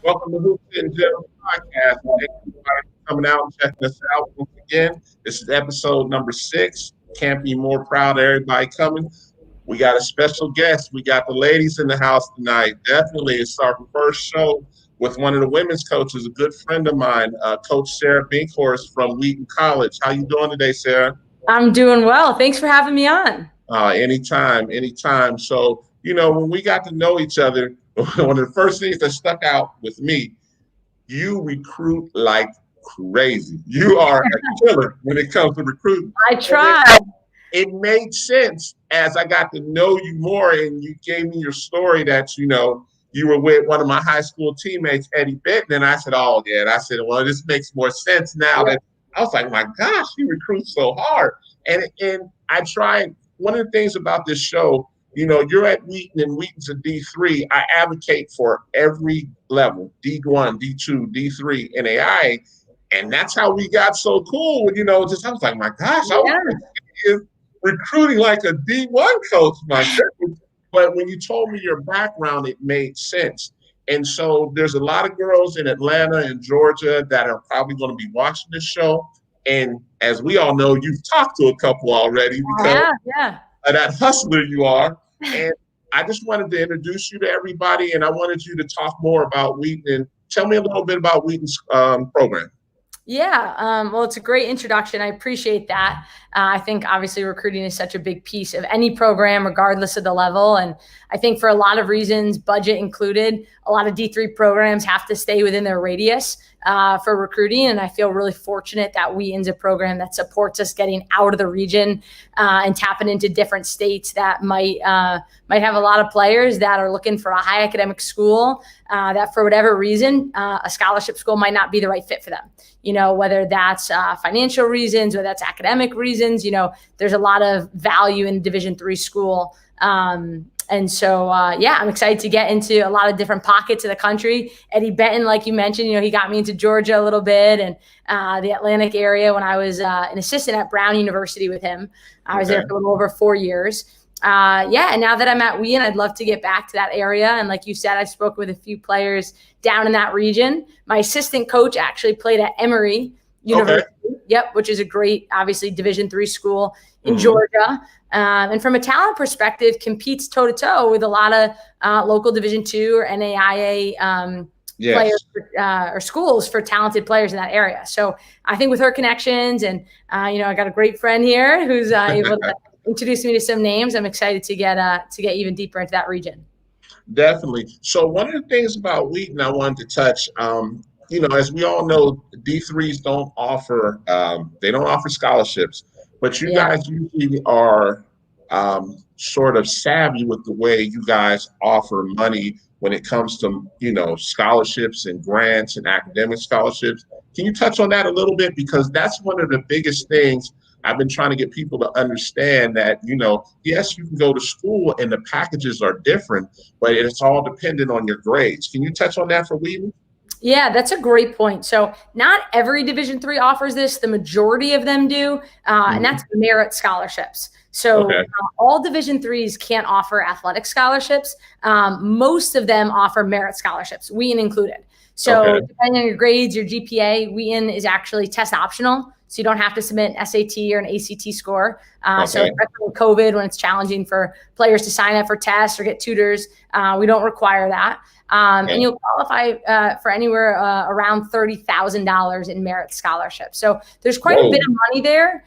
Welcome to Hoops and General Podcast. Thank you for coming out and checking us out once again. This is episode number 6. Can't be more proud of everybody coming. We got a special guest. We got the ladies in the house tonight. Definitely, it's our first show with one of the women's coaches, a good friend of mine, Coach Sarah Binkhorst from Wheaton College. How you doing today, Sarah? I'm doing well. Thanks for having me on. Anytime. So, when we got to know each other, one of the first things that stuck out with me, you recruit like crazy. You are a killer when it comes to recruiting. I tried. It made sense as I got to know you more and you gave me your story that, you were with one of my high school teammates, Eddie Benton. And I said, oh, yeah. And I said, well, this makes more sense now. That I was like, my gosh, he recruits so hard. And I tried. One of the things about this show, you're at Wheaton and Wheaton's a D3. I advocate for every level, D1, D2, D3, NAIA. And that's how we got so cool. I was like, my gosh, I was recruiting like a D1 coach, my goodness. But when you told me your background, it made sense. And so there's a lot of girls in Atlanta and Georgia that are probably going to be watching this show. And as we all know, you've talked to a couple already because of that hustler you are. And I just wanted to introduce you to everybody, and I wanted you to talk more about Wheaton and tell me a little bit about Wheaton's program. Well, it's a great introduction. I appreciate that. I think obviously recruiting is such a big piece of any program, regardless of the level. And I think for a lot of reasons, budget included, a lot of D3 programs have to stay within their radius for recruiting. And I feel really fortunate that Wheaton's a program that supports us getting out of the region and tapping into different states that might have a lot of players that are looking for a high academic school that for whatever reason, a scholarship school might not be the right fit for them. Whether that's financial reasons or that's academic reasons, there's a lot of value in Division III school. And so, I'm excited to get into a lot of different pockets of the country. Eddie Benton, like you mentioned, he got me into Georgia a little bit and the Atlantic area when I was an assistant at Brown University with him. I was there for a little over 4 years. And now that I'm at Wheaton, I'd love to get back to that area. And like you said, I've spoken with a few players down in that region. My assistant coach actually played at Emory University, which is a great, obviously, Division III school in Georgia. And from a talent perspective, competes toe-to-toe with a lot of local Division II or NAIA players or schools for talented players in that area. So I think with her connections and, I got a great friend here who's able to introduce me to some names. I'm excited to get even deeper into that region. Definitely. So one of the things about Wheaton I wanted to touch, as we all know, D3s don't offer scholarships, but you guys usually are sort of savvy with the way you guys offer money when it comes to, scholarships and grants and academic scholarships. Can you touch on that a little bit? Because that's one of the biggest things I've been trying to get people to understand that, yes, you can go to school and the packages are different, but it's all dependent on your grades. Can you touch on that for Wheaton? Yeah, that's a great point. So not every Division III offers this. The majority of them do, and that's merit scholarships. So all Division IIIs can't offer athletic scholarships. Most of them offer merit scholarships, Wheaton included. So depending on your grades, your GPA, Wheaton is actually test optional. So you don't have to submit an SAT or an ACT score. So with COVID, when it's challenging for players to sign up for tests or get tutors, we don't require that. And you'll qualify for anywhere around $30,000 in merit scholarships. So there's quite a bit of money there.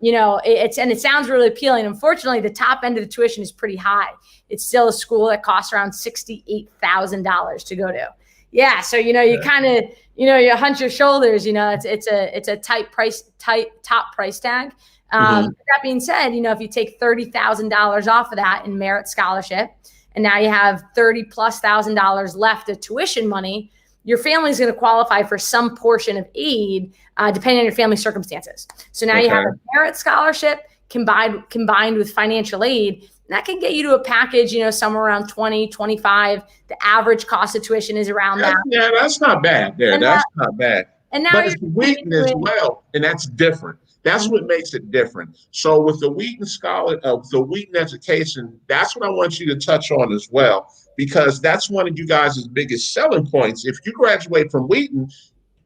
It sounds really appealing. Unfortunately, the top end of the tuition is pretty high. It's still a school that costs around $68,000 to go to. Yeah, so you kind of you hunch your shoulders. It's a top price tag. That being said, if you take $30,000 off of that in merit scholarship, and now you have $30,000+ left of tuition money, your family is going to qualify for some portion of aid, depending on your family circumstances. So now you have a merit scholarship combined with financial aid. And that can get you to a package, somewhere around 20, 25. The average cost of tuition is around that. Yeah, that's not bad there. That's not bad. And now but it's Wheaton as well, and that's different. That's what makes it different. So with the Wheaton the Wheaton education, that's what I want you to touch on as well. because that's one of you guys' biggest selling points. If you graduate from Wheaton,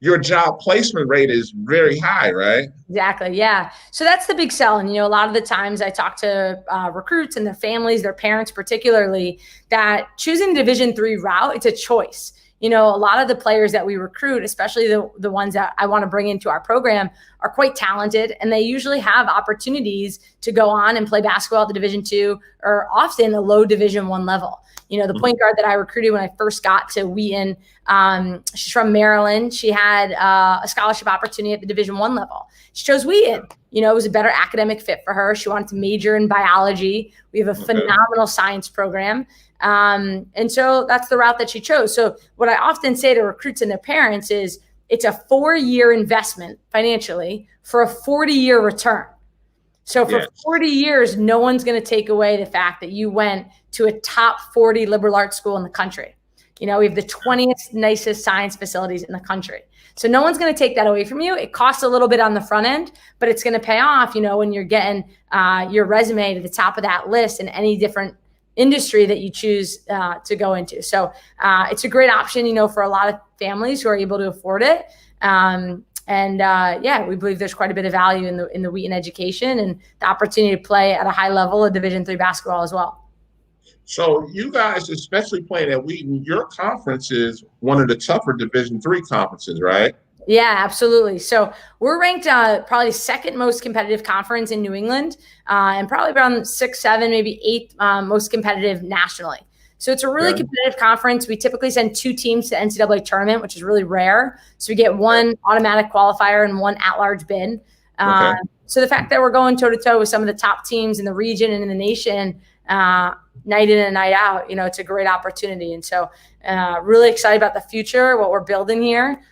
your job placement rate is very high, right? Exactly. Yeah. So that's the big sell. And, a lot of the times I talk to recruits and their families, their parents, particularly, that choosing the Division III route, it's a choice. A lot of the players that we recruit, especially the ones that I want to bring into our program, are quite talented, and they usually have opportunities to go on and play basketball at the Division II, or often the low Division I level. The point guard that I recruited when I first got to Wheaton, she's from Maryland. She had a scholarship opportunity at the Division I level. She chose Wheaton. It was a better academic fit for her. She wanted to major in biology. We have a phenomenal science program. And so that's the route that she chose. So what I often say to recruits and their parents is, it's a 4-year investment financially for a 40-year return. So for 40 years, no one's going to take away the fact that you went to a top 40 liberal arts school in the country. We have the 20th nicest science facilities in the country. So no one's going to take that away from you. It costs a little bit on the front end, but it's going to pay off, when you're getting your resume to the top of that list in any different industry that you choose to go into. So it's a great option, for a lot of families who are able to afford it. We believe there's quite a bit of value in the Wheaton education and the opportunity to play at a high level of Division III basketball as well. So you guys, especially playing at Wheaton, your conference is one of the tougher Division III conferences, right? Yeah, absolutely. So we're ranked probably second most competitive conference in New England, and probably around 6, 7, maybe 8 most competitive nationally. So it's a really competitive conference. We typically send 2 teams to the NCAA tournament, which is really rare. So we get 1 automatic qualifier and 1 at-large bid. So the fact that we're going toe-to-toe with some of the top teams in the region and in the nation, night in and night out, it's a great opportunity. And so really excited about the future, what we're building here.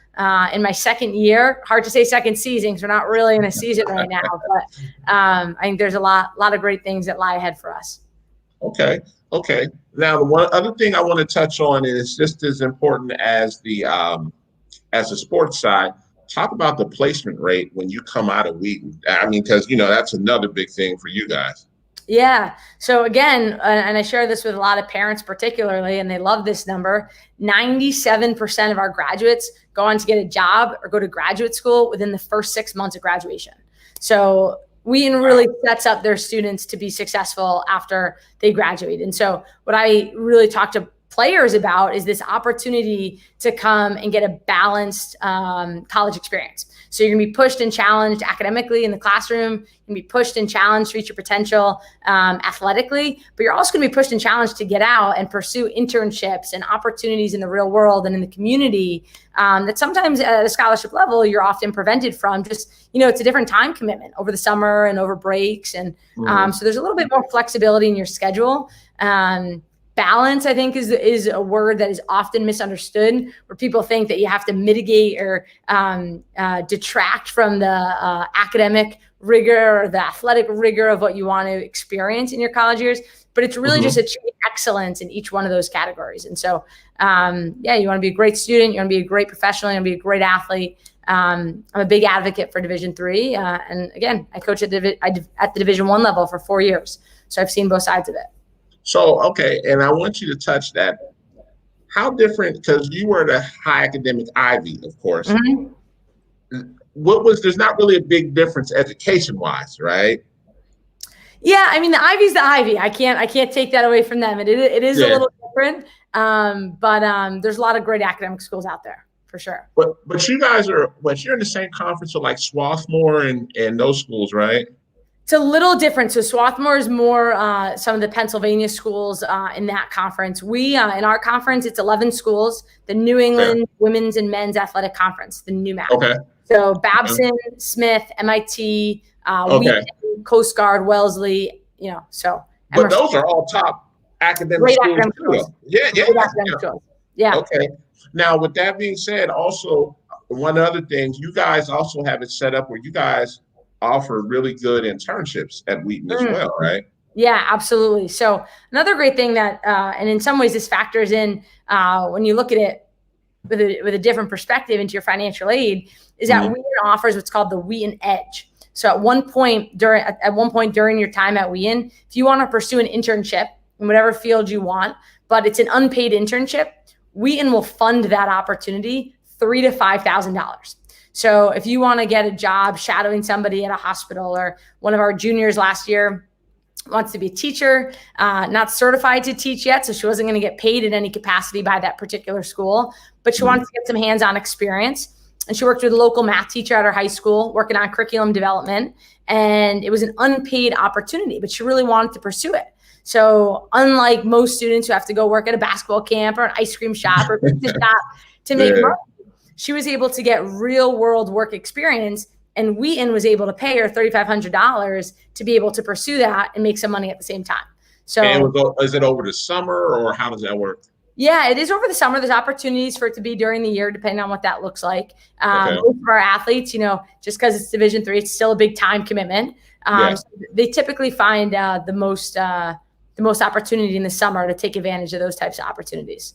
In my second year, hard to say second season because we're not really in a season right now, but I think there's a lot of great things that lie ahead for us. Okay. Now, the one other thing I want to touch on is just as important as the sports side. Talk about the placement rate when you come out of Wheaton. I mean, because that's another big thing for you guys. Yeah. So again, and I share this with a lot of parents particularly, and they love this number, 97% of our graduates go on to get a job or go to graduate school within the first 6 months of graduation. So Wheaton really sets up their students to be successful after they graduate. And so what I really talk to players about is this opportunity to come and get a balanced college experience. So you're gonna be pushed and challenged academically in the classroom, you're gonna be pushed and challenged to reach your potential athletically, but you're also gonna be pushed and challenged to get out and pursue internships and opportunities in the real world and in the community that sometimes at a scholarship level, you're often prevented from. Just, it's a different time commitment over the summer and over breaks. And so there's a little bit more flexibility in your schedule. Balance, I think, is a word that is often misunderstood, where people think that you have to mitigate or detract from the academic rigor or the athletic rigor of what you want to experience in your college years. But it's really just achieving excellence in each one of those categories. And so, you want to be a great student, you want to be a great professional, you want to be a great athlete. I'm a big advocate for Division III. And again, I coach at the Division I level for 4 years. So I've seen both sides of it. So, okay, and I want you to touch that. How different, because you were the high academic Ivy, of course. There's not really a big difference education-wise, right? Yeah, I mean, the Ivy's the Ivy. I can't take that away from them. It is a little different, but there's a lot of great academic schools out there, for sure. But you guys you're in the same conference with like Swarthmore and those schools, right? It's a little different. So Swarthmore is more some of the Pennsylvania schools in that conference. We, in our conference, it's 11 schools, the New England Women's and Men's Athletic Conference, the NEWMAC. Okay. So Babson, Smith, MIT, Wheaton, Coast Guard, Wellesley, so. But those are all top academic schools. Yeah. Okay. Now, with that being said, also, one other thing, you guys also have it set up where you guys offer really good internships at Wheaton as well, right? Yeah, absolutely. So another great thing that, and in some ways this factors in when you look at it with a different perspective into your financial aid, is that Wheaton offers what's called the Wheaton Edge. So at one point during your time at Wheaton, if you want to pursue an internship in whatever field you want, but it's an unpaid internship. Wheaton will fund that opportunity $3,000 to $5,000. So if you want to get a job shadowing somebody at a hospital, or one of our juniors last year wants to be a teacher, not certified to teach yet, so she wasn't going to get paid in any capacity by that particular school, but she wanted to get some hands-on experience. And she worked with a local math teacher at her high school, working on curriculum development. And it was an unpaid opportunity, but she really wanted to pursue it. So unlike most students who have to go work at a basketball camp or an ice cream shop or pizza shop to make money, she was able to get real world work experience. And Wheaton was able to pay her $3,500 to be able to pursue that and make some money at the same time. So is it over the summer, or how does that work? Yeah, it is over the summer. There's opportunities for it to be during the year, depending on what that looks like. Most of our athletes, just because it's Division III, it's still a big time commitment. So they typically find the most opportunity in the summer to take advantage of those types of opportunities.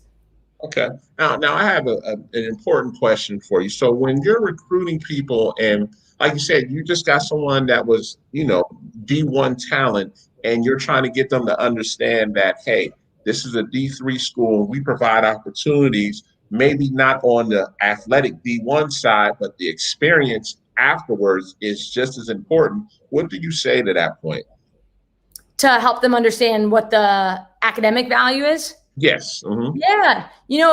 Okay. Now I have an important question for you. So when you're recruiting people, and like you said, you just got someone that was, D1 talent, and you're trying to get them to understand that, hey, this is a D3 school. We provide opportunities, maybe not on the athletic D1 side, but the experience afterwards is just as important. What do you say to that point? To help them understand what the academic value is? Yes. Mm-hmm. Yeah.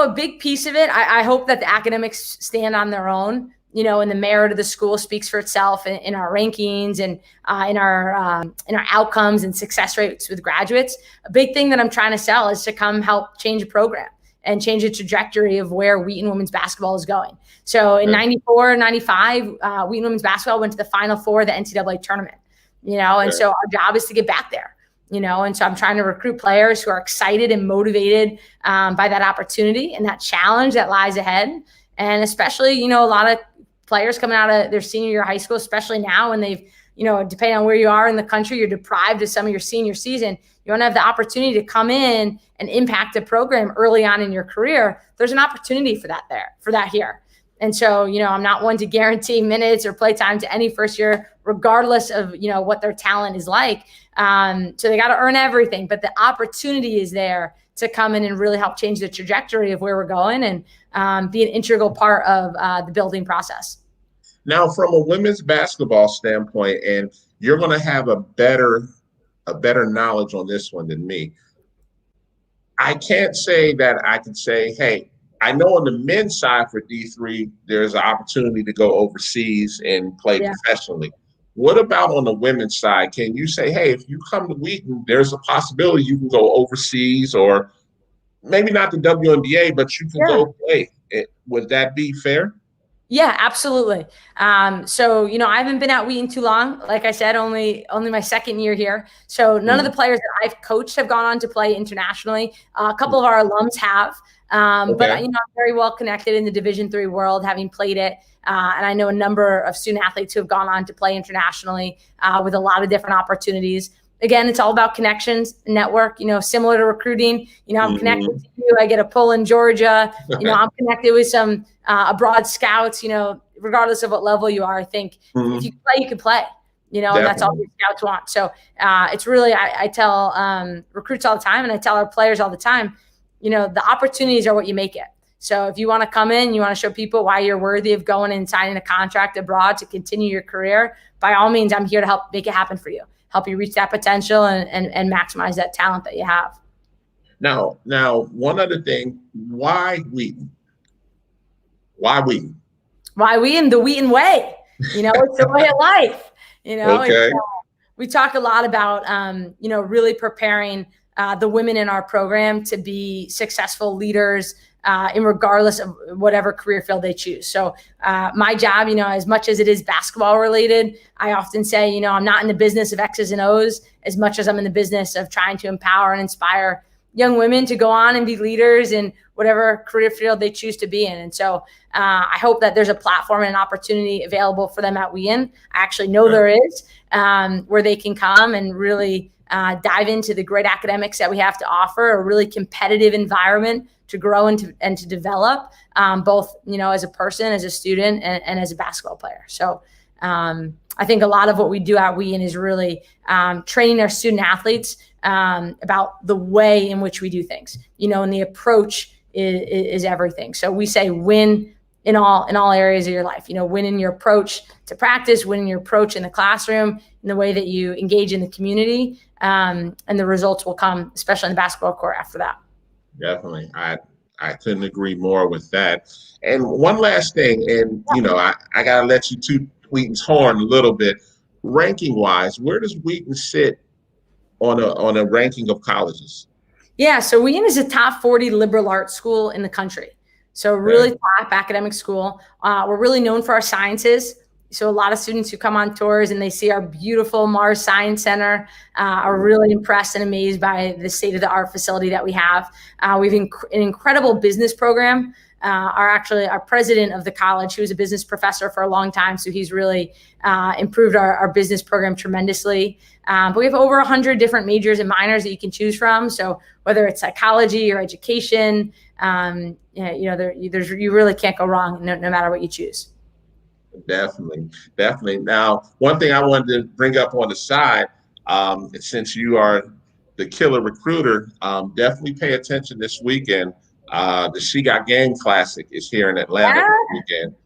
A big piece of it, I hope that the academics stand on their own, and the merit of the school speaks for itself in our rankings and in our outcomes and success rates with graduates. A big thing that I'm trying to sell is to come help change a program and change the trajectory of where Wheaton women's basketball is going. So in 94, 95, Wheaton women's basketball went to the Final Four of the NCAA tournament, and so our job is to get back there. And so I'm trying to recruit players who are excited and motivated by that opportunity and that challenge that lies ahead. And especially, a lot of players coming out of their senior year of high school, especially now when they've, depending on where you are in the country, you're deprived of some of your senior season. You don't have the opportunity to come in and impact a program early on in your career. There's an opportunity for that here. And so, I'm not one to guarantee minutes or play time to any first year, regardless of, what their talent is like. So they got to earn everything, but the opportunity is there to come in and really help change the trajectory of where we're going and be an integral part of the building process. Now, from a women's basketball standpoint, and you're going to have a better knowledge on this one than me. I can't say that I can say, hey, I know on the men's side for D3, there's an opportunity to go overseas and play professionally. What about on the women's side? Can you say, hey, if you come to Wheaton, there's a possibility you can go overseas, or maybe not the WNBA, but you can go play? Would that be fair? Yeah, absolutely. So, I haven't been at Wheaton too long. Like I said, only my second year here. So none of the players that I've coached have gone on to play internationally. A couple of our alums have. But I'm very well connected in the Division III world, having played it. And I know a number of student athletes who have gone on to play internationally with a lot of different opportunities. Again, it's all about connections, network, similar to recruiting. I'm connected to you. I get a pull in Georgia. I'm connected with some abroad scouts, regardless of what level you are. I think if you can play, you can play, and that's all the scouts want. So it's really, I tell recruits all the time, and I tell our players all the time, the opportunities are what you make it. So if you want to come in, you want to show people why you're worthy of going and signing a contract abroad to continue your career, by all means, I'm here to help make it happen for you, help you reach that potential and maximize that talent that you have. Now, one other thing, why Wheaton? Why Wheaton? Why Wheaton? The Wheaton way. It's the way of life. Okay. We talk a lot about, really preparing the women in our program to be successful leaders in regardless of whatever career field they choose. So my job, as much as it is basketball related, I often say, I'm not in the business of X's and O's as much as I'm in the business of trying to empower and inspire young women to go on and be leaders in whatever career field they choose to be in. And so I hope that there's a platform and an opportunity available for them at Wheaton. I actually know there is, where they can come and really dive into the great academics that we have to offer, a really competitive environment to grow and to develop, both, as a person, as a student, and as a basketball player. So I think a lot of what we do at Wheaton is really training our student athletes about the way in which we do things, and the approach is everything. So we say win in all areas of your life, win in your approach to practice, win in your approach in the classroom, in the way that you engage in the community, and the results will come, especially in the basketball court after that. Definitely. I couldn't agree more with that. And one last thing, and I gotta let you toot Wheaton's horn a little bit. Ranking wise, where does Wheaton sit on a ranking of colleges? Yeah, so Wheaton is a top 40 liberal arts school in the country. So really top academic school. We're really known for our sciences. So a lot of students who come on tours and they see our beautiful Mars Science Center are really impressed and amazed by the state-of-the-art facility that we have. We have an incredible business program. Our president of the college, who was a business professor for a long time, so he's really improved our business program tremendously. But we have over 100 different majors and minors that you can choose from. So whether it's psychology or education, you really can't go wrong no matter what you choose. Definitely. Now, one thing I wanted to bring up on the side, since you are the killer recruiter, definitely pay attention this weekend. The She Got Game Classic is here in Atlanta this weekend.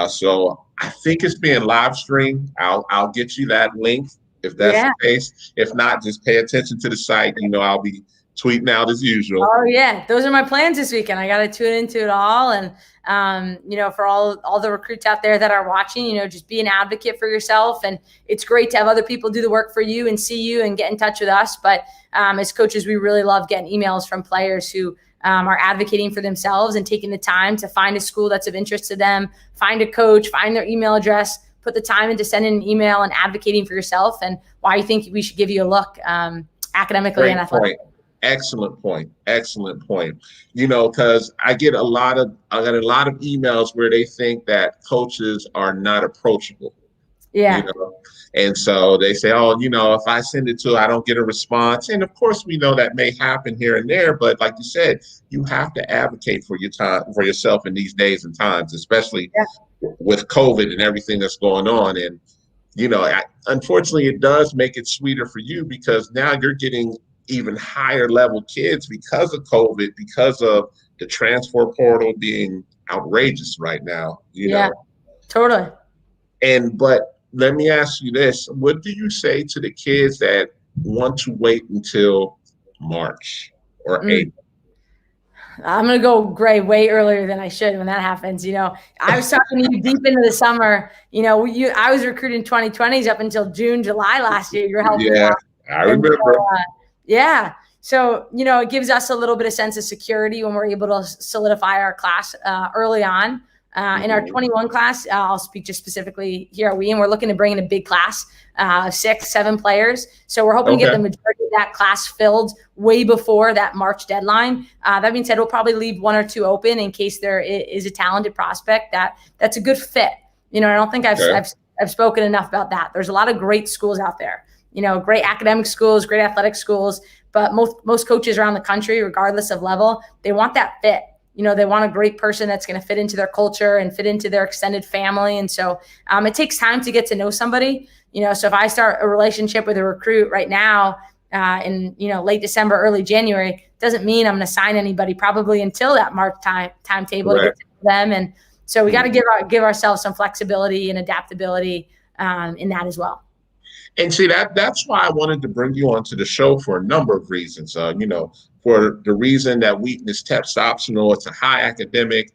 So I think it's being live streamed. I'll get you that link if that's the case. If not, just pay attention to the site. I'll be tweeting out as usual. Oh yeah, those are my plans this weekend. I got to tune into it all, and for all the recruits out there that are watching, just be an advocate for yourself. And it's great to have other people do the work for you and see you and get in touch with us. But as coaches, we really love getting emails from players who are advocating for themselves and taking the time to find a school that's of interest to them, find a coach, find their email address, put the time into sending an email and advocating for yourself and why you think we should give you a look academically and athletically. Excellent point. Because I get a lot of emails where they think that coaches are not approachable. Yeah. And so they say, if I send it to, I don't get a response. And of course, we know that may happen here and there. But like you said, you have to advocate for yourself in these days and times, especially with COVID and everything that's going on. And, unfortunately, it does make it sweeter for you because now you're getting even higher level kids because of COVID, because of the transfer portal being outrageous right now. Totally. But let me ask you this. What do you say to the kids that want to wait until March or April? I'm going to go gray way earlier than I should when that happens. I was talking to you deep into the summer. I was recruiting 2020s up until June, July last year. You're helping me out. I remember. So, it gives us a little bit of sense of security when we're able to solidify our class early on. In our 21 class, I'll speak just specifically here at Wheaton. We're looking to bring in a big class, 6-7 players. So we're hoping to get the majority of that class filled way before that March deadline. That being said, we'll probably leave 1 or 2 open in case there is a talented prospect that's a good fit. I don't think I've spoken enough about that. There's a lot of great schools out there. Great academic schools, great athletic schools, but most coaches around the country, regardless of level, they want that fit. They want a great person that's going to fit into their culture and fit into their extended family. And so it takes time to get to know somebody, so if I start a relationship with a recruit right now in, late December, early January, doesn't mean I'm going to sign anybody probably until that March timetable to get to know them. And so we got to give ourselves some flexibility and adaptability in that as well. And see, that's why I wanted to bring you onto the show for a number of reasons. For the reason that Wheaton is test optional, it's a high academic.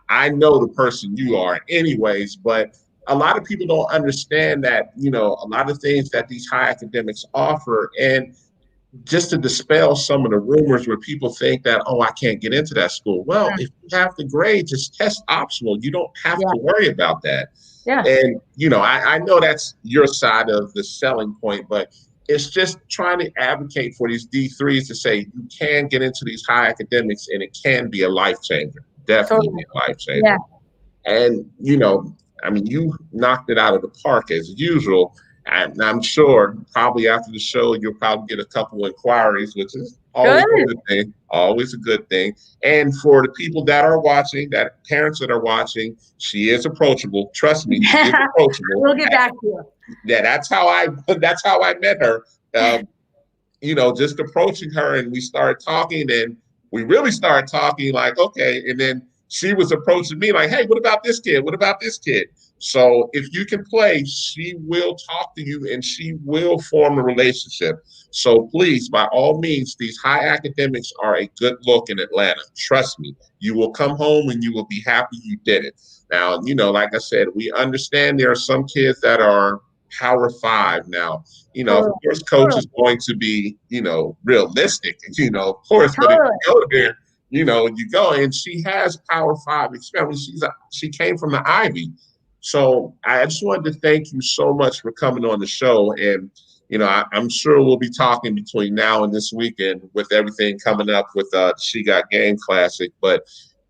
I know the person you are anyways, but a lot of people don't understand that, a lot of things that these high academics offer. And just to dispel some of the rumors where people think that, I can't get into that school. Well, if you have the grades, it's test optional. You don't have to worry about that. Yeah. And, I know that's your side of the selling point, but it's just trying to advocate for these D3s to say you can get into these high academics and it can be a life changer. Definitely be a life changer. Yeah. And, you knocked it out of the park as usual. And I'm sure probably after the show, you'll probably get a couple of inquiries, which is always a good thing. Always a good thing. And for the people that are watching, that parents that are watching, she is approachable. Trust me, she is approachable. We'll get back to you. Yeah, that's how I met her. just approaching her, and we started talking, and we really started talking like, okay. And then she was approaching me like, hey, what about this kid? What about this kid? So if you can play, she will talk to you and she will form a relationship. So please, by all means, these high academics are a good look in Atlanta. Trust me, you will come home and you will be happy you did it. Now, like I said, we understand there are some kids that are Power Five. Now, of Totally. course, coach is going to be, realistic, of course, but if Totally. you go there, you go, and she has Power Five experience. She came from the Ivy. So I just wanted to thank you so much for coming on the show. And, I'm sure we'll be talking between now and this weekend with everything coming up with She Got Game Classic. But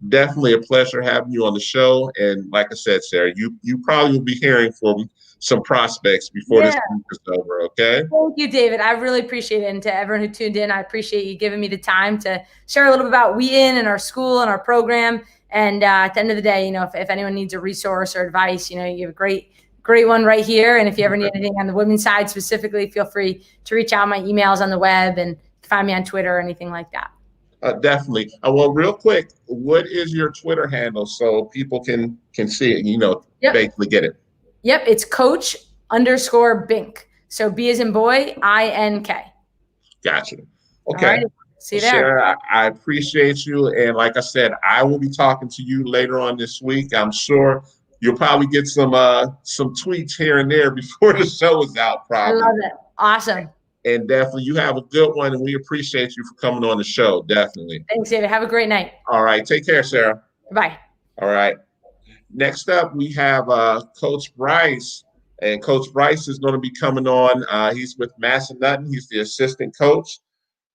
definitely a pleasure having you on the show. And like I said, Sarah, you probably will be hearing from some prospects before this week is over, okay? Thank you, David. I really appreciate it. And to everyone who tuned in, I appreciate you giving me the time to share a little bit about Wheaton and our school and our program. And at the end of the day, if anyone needs a resource or advice, you have a great one right here. And if you ever need anything on the women's side specifically, feel free to reach out. My email's on the web, and find me on Twitter or anything like that. Definitely. Well, real quick, what is your Twitter handle so people can see it, basically get it? Yep, it's Coach_Bink. So B as in boy, INK. Gotcha. Okay. Right. See you there. Sarah, I appreciate you. And like I said, I will be talking to you later on this week. I'm sure you'll probably get some tweets here and there before the show is out, probably. I love it. Awesome. And definitely you have a good one, and we appreciate you for coming on the show. Definitely. Thanks, David. Have a great night. All right. Take care, Sarah. Bye. All right. Next up, we have Coach Bryce. And Coach Bryce is going to be coming on. He's with Massanutten. He's the assistant coach.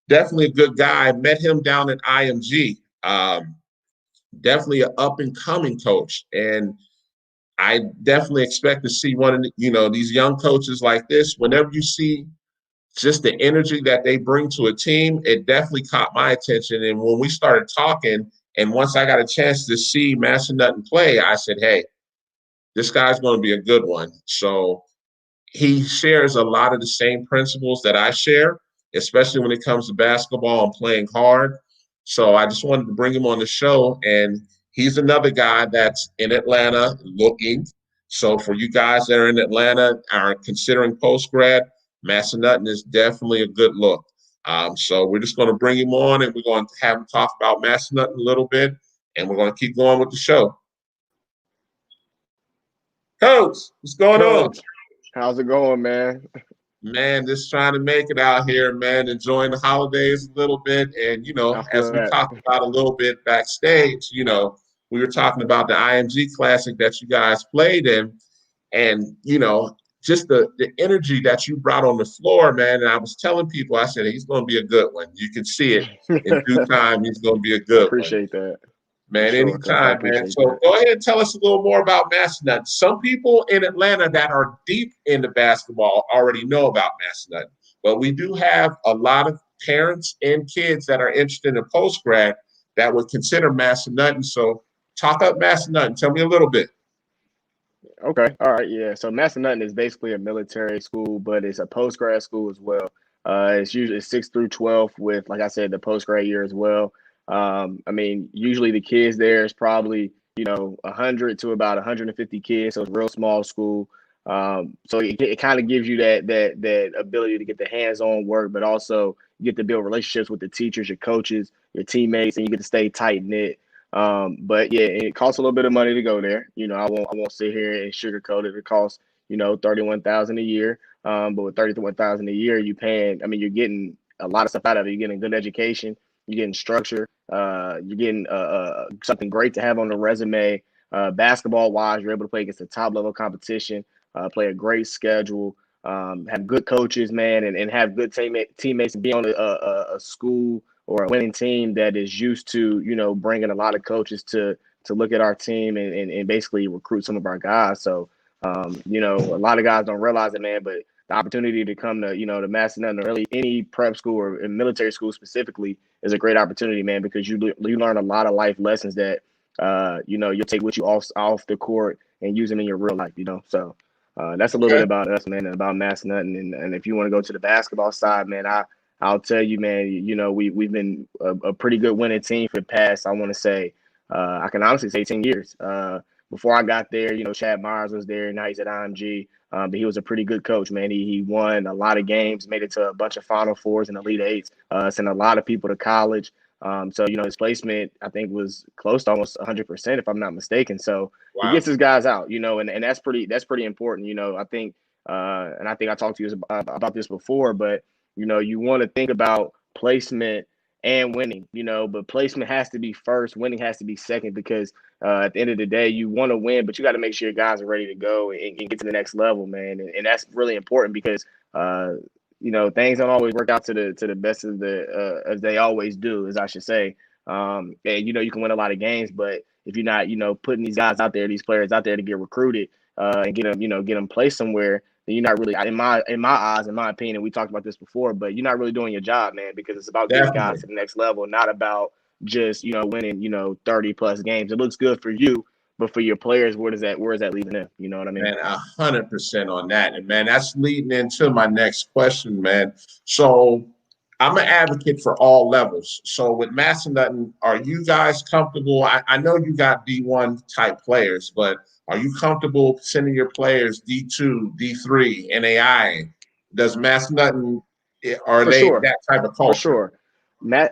Definitely a good guy. I met him down at IMG. Definitely an up-and-coming coach. And I definitely expect to see one of these young coaches like this. Whenever you see just the energy that they bring to a team, it definitely caught my attention. And when we started talking, and once I got a chance to see Massanutten play, I said, hey, this guy's going to be a good one. So he shares a lot of the same principles that I share, especially when it comes to basketball and playing hard. So I just wanted to bring him on the show. And he's another guy that's in Atlanta looking. So for you guys that are in Atlanta, are considering post-grad, Massanutten is definitely a good look. So we're just going to bring him on, and we're going to have him talk about Massanutten a little bit, and we're going to keep going with the show. Coach, what's going on? How's it going, man? Man, just trying to make it out here, man, enjoying the holidays a little bit. And, as we talked about a little bit backstage, we were talking about the IMG Classic that you guys played in. And, just the energy that you brought on the floor, man. And I was telling people, I said, he's going to be a good one. You can see it in due time. He's going to be a good Appreciate one. that. Man, anytime, man. So go ahead and tell us a little more about Massanutten. Some people in Atlanta that are deep into basketball already know about Massanutten, but we do have a lot of parents and kids that are interested in post-grad that would consider Massanutten. So talk up Massanutten. Tell me a little bit. Okay. All right. Yeah. So Massanutten is basically a military school, but it's a post-grad school as well. It's usually 6 through 12 with, like I said, the post-grad year as well. Usually the kids there is probably, 100 to about 150 kids. So it's a real small school. So it kind of gives you that ability to get the hands-on work, but also you get to build relationships with the teachers, your coaches, your teammates, and you get to stay tight-knit. But yeah, it costs a little bit of money to go there. I won't sit here and sugarcoat it. It costs, $31,000 a year. But with $31,000 a year, you're getting a lot of stuff out of it. You're getting good education. You're getting structure. You're getting something great to have on the resume. Basketball wise, you're able to play against the top level competition, play a great schedule, have good coaches, man, and have good teammates, and be on a school or a winning team that is used to, bringing a lot of coaches to look at our team and basically recruit some of our guys. So, a lot of guys don't realize it, man, but the opportunity to come to, to Massanutten or really any prep school or in military school specifically is a great opportunity, man, because you learn a lot of life lessons that, you'll take with you off the court and use them in your real life, So that's a little bit about us, man, and about Massanutten. And if you want to go to the basketball side, man, I I'll tell you, man, we've been a pretty good winning team for the past, I want to say, I can honestly say 10 years. Before I got there, Chad Myers was there. Now he's at IMG. But he was a pretty good coach, man. He won a lot of games, made it to a bunch of Final Fours and Elite Eights, sent a lot of people to college. So his placement, I think, was close to almost 100%, if I'm not mistaken. So Wow. he gets his guys out, and that's pretty important. I think, and I think I talked to you about this before, but you want to think about placement and winning, but placement has to be first, winning has to be second, because at the end of the day, you want to win, but you got to make sure your guys are ready to go and get to the next level, man. And that's really important because things don't always work out to the best of as they always do, as I should say. And you can win a lot of games, but if you're not, putting these guys out there, these players out there to get recruited and get them placed somewhere, then you're not really, in my eyes, in my opinion, we talked about this before, but you're not really doing your job, man, because it's about getting guys to the next level, not about just, winning, 30 plus games. It looks good for you, but for your players, where is that leaving them? You know what I mean? Man, 100% on that. And man, that's leading into my next question, man. So I'm an advocate for all levels. So with Massanutten, are you guys comfortable? I know you got D1 type players, but are you comfortable sending your players D2, D3, NAI? Does Massanutten, are For they sure. that type of culture? For sure.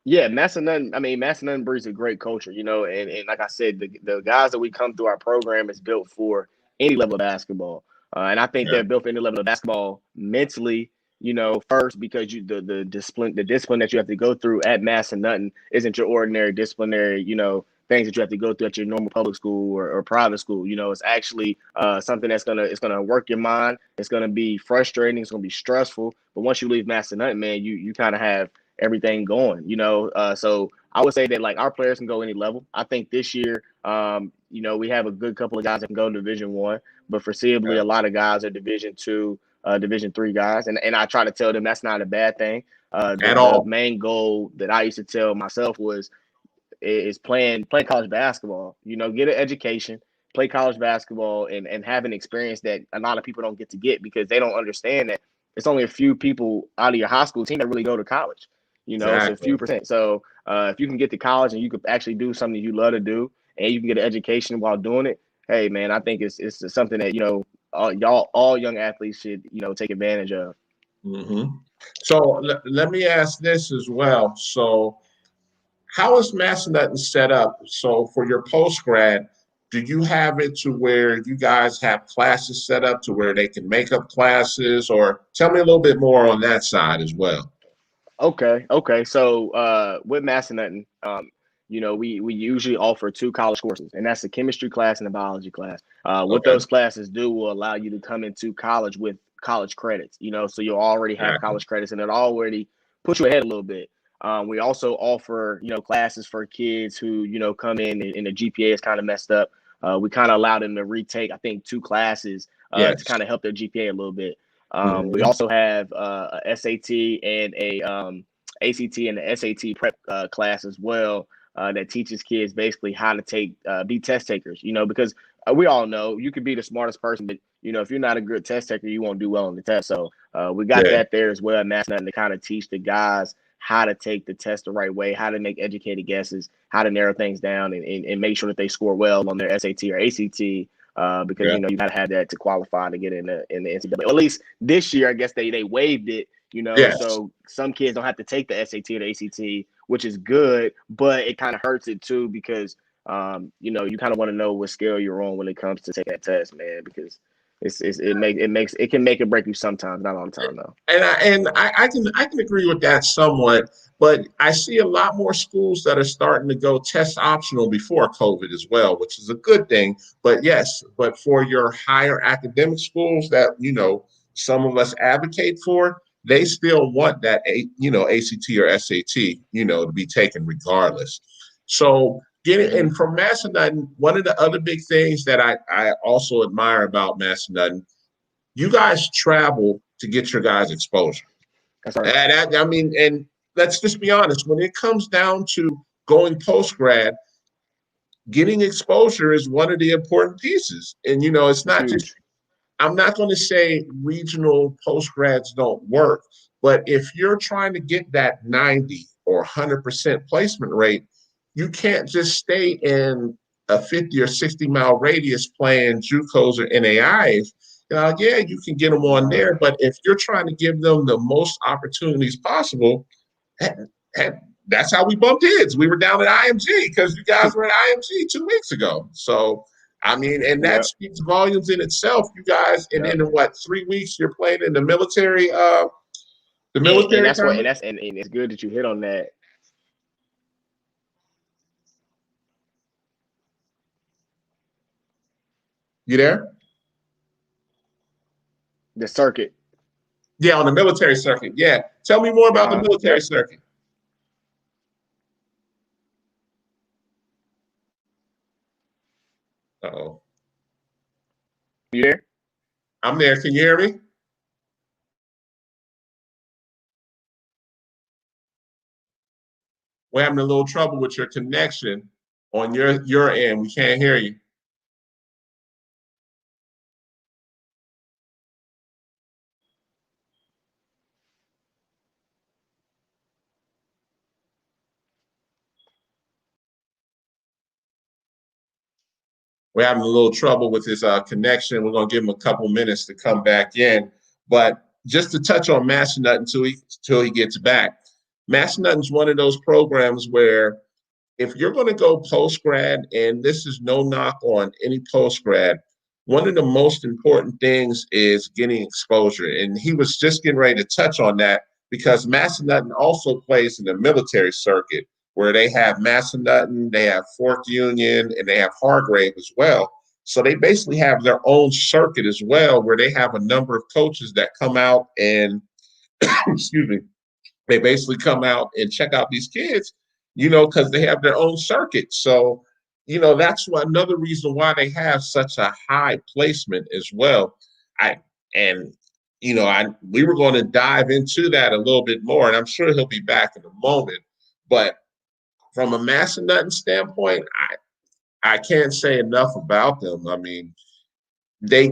Massanutten breeds a great culture, and like I said, the guys that we come through our program is built for any level of basketball. And I think they're built for any level of basketball mentally, first, because the discipline that you have to go through at Massanutten isn't your ordinary disciplinary, things that you have to go through at your normal public school or private school. It's actually something it's gonna work your mind. It's gonna be frustrating. It's gonna be stressful. But once you leave Massanutten, man, you kind of have everything going. So I would say that like our players can go any level. I think this year, we have a good couple of guys that can go to Division I, but foreseeably a lot of guys are Division II, Division III guys, and I try to tell them that's not a bad thing. At all. The main goal that I used to tell myself is playing college basketball. Get an education, play college basketball, and have an experience that a lot of people don't get to get because they don't understand that it's only a few people out of your high school team that really go to college. Exactly. So a few percent. So if you can get to college and you could actually do something you love to do, and you can get an education while doing it, hey man, I think it's something that all young athletes should take advantage of. Mm-hmm. So let me ask this as well. So how is Massanutten set up? So for your post grad, do you have it to where you guys have classes set up to where they can make up classes, or tell me a little bit more on that side as well? Okay. So with Massanutten, we usually offer 2 college courses, and that's the chemistry class and the biology class. What those classes do will allow you to come into college with college credits, so you'll already have college credits, and it already puts you ahead a little bit. We also offer, classes for kids who, come in and the GPA is kind of messed up. We kind of allow them to retake, I think, 2 classes to kind of help their GPA a little bit. We also have a SAT and a ACT and the SAT prep class as well that teaches kids basically how to be test takers, because we all know you could be the smartest person, but, if you're not a good test taker, you won't do well on the test. So we got that there as well at Massanutten to kind of teach the guys how to take the test the right way, how to make educated guesses, how to narrow things down and make sure that they score well on their SAT or ACT. Because you got to have that to qualify to get in the NCAA. At least this year, I guess they waived it. So some kids don't have to take the SAT or the ACT, which is good, but it kind of hurts it too because you kind of want to know what scale you're on when it comes to taking that test, man, because it can make or break you sometimes, not all the time though. And I can agree with that somewhat, but I see a lot more schools that are starting to go test optional before COVID as well, which is a good thing. But but for your higher academic schools that some of us advocate for, they still want that ACT or SAT to be taken regardless. So and from Massanutten, one of the other big things that I also admire about Massanutten, you guys travel to get your guys exposure. That's right. And let's just be honest, when it comes down to going post-grad, getting exposure is one of the important pieces. And, it's not just, I'm not going to say regional post-grads don't work, But if you're trying to get that 90 or 100% placement rate, you can't just stay in a 50 or 60-mile radius playing JUCOs or NAIs. Yeah, you can get them on there, but if you're trying to give them the most opportunities possible, that's how we bumped heads. We were down at IMG because you guys were at IMG 2 weeks ago. So, I mean, and that speaks volumes in itself. You guys, and then in what, 3 weeks you're playing in the military, and that's what, and it's good that you hit on that. You there? The circuit. Yeah, on the military circuit. Yeah. Tell me more about the military circuit. Uh-oh. You there? I'm there. Can you hear me? We're having a little trouble with your connection on your end. We can't hear you. We're having a little trouble with his connection. We're going to give him a couple minutes to come back in. But just to touch on Massanutten until he gets back, Massanutten's one of those programs where if you're going to go post-grad, and this is no knock on any post-grad, one of the most important things is getting exposure. And he was just getting ready to touch on that because Massanutten also plays in the military circuit where they have Massanutten, they have Fort Union, and they have Hargrave as well. So they basically have their own circuit as well where they have a number of coaches that come out and, excuse me, they basically come out and check out these kids, because they have their own circuit. So, that's another reason why they have such a high placement as well. We were going to dive into that a little bit more, and I'm sure he'll be back in a moment. But from a Massanutten standpoint, I can't say enough about them. I mean, they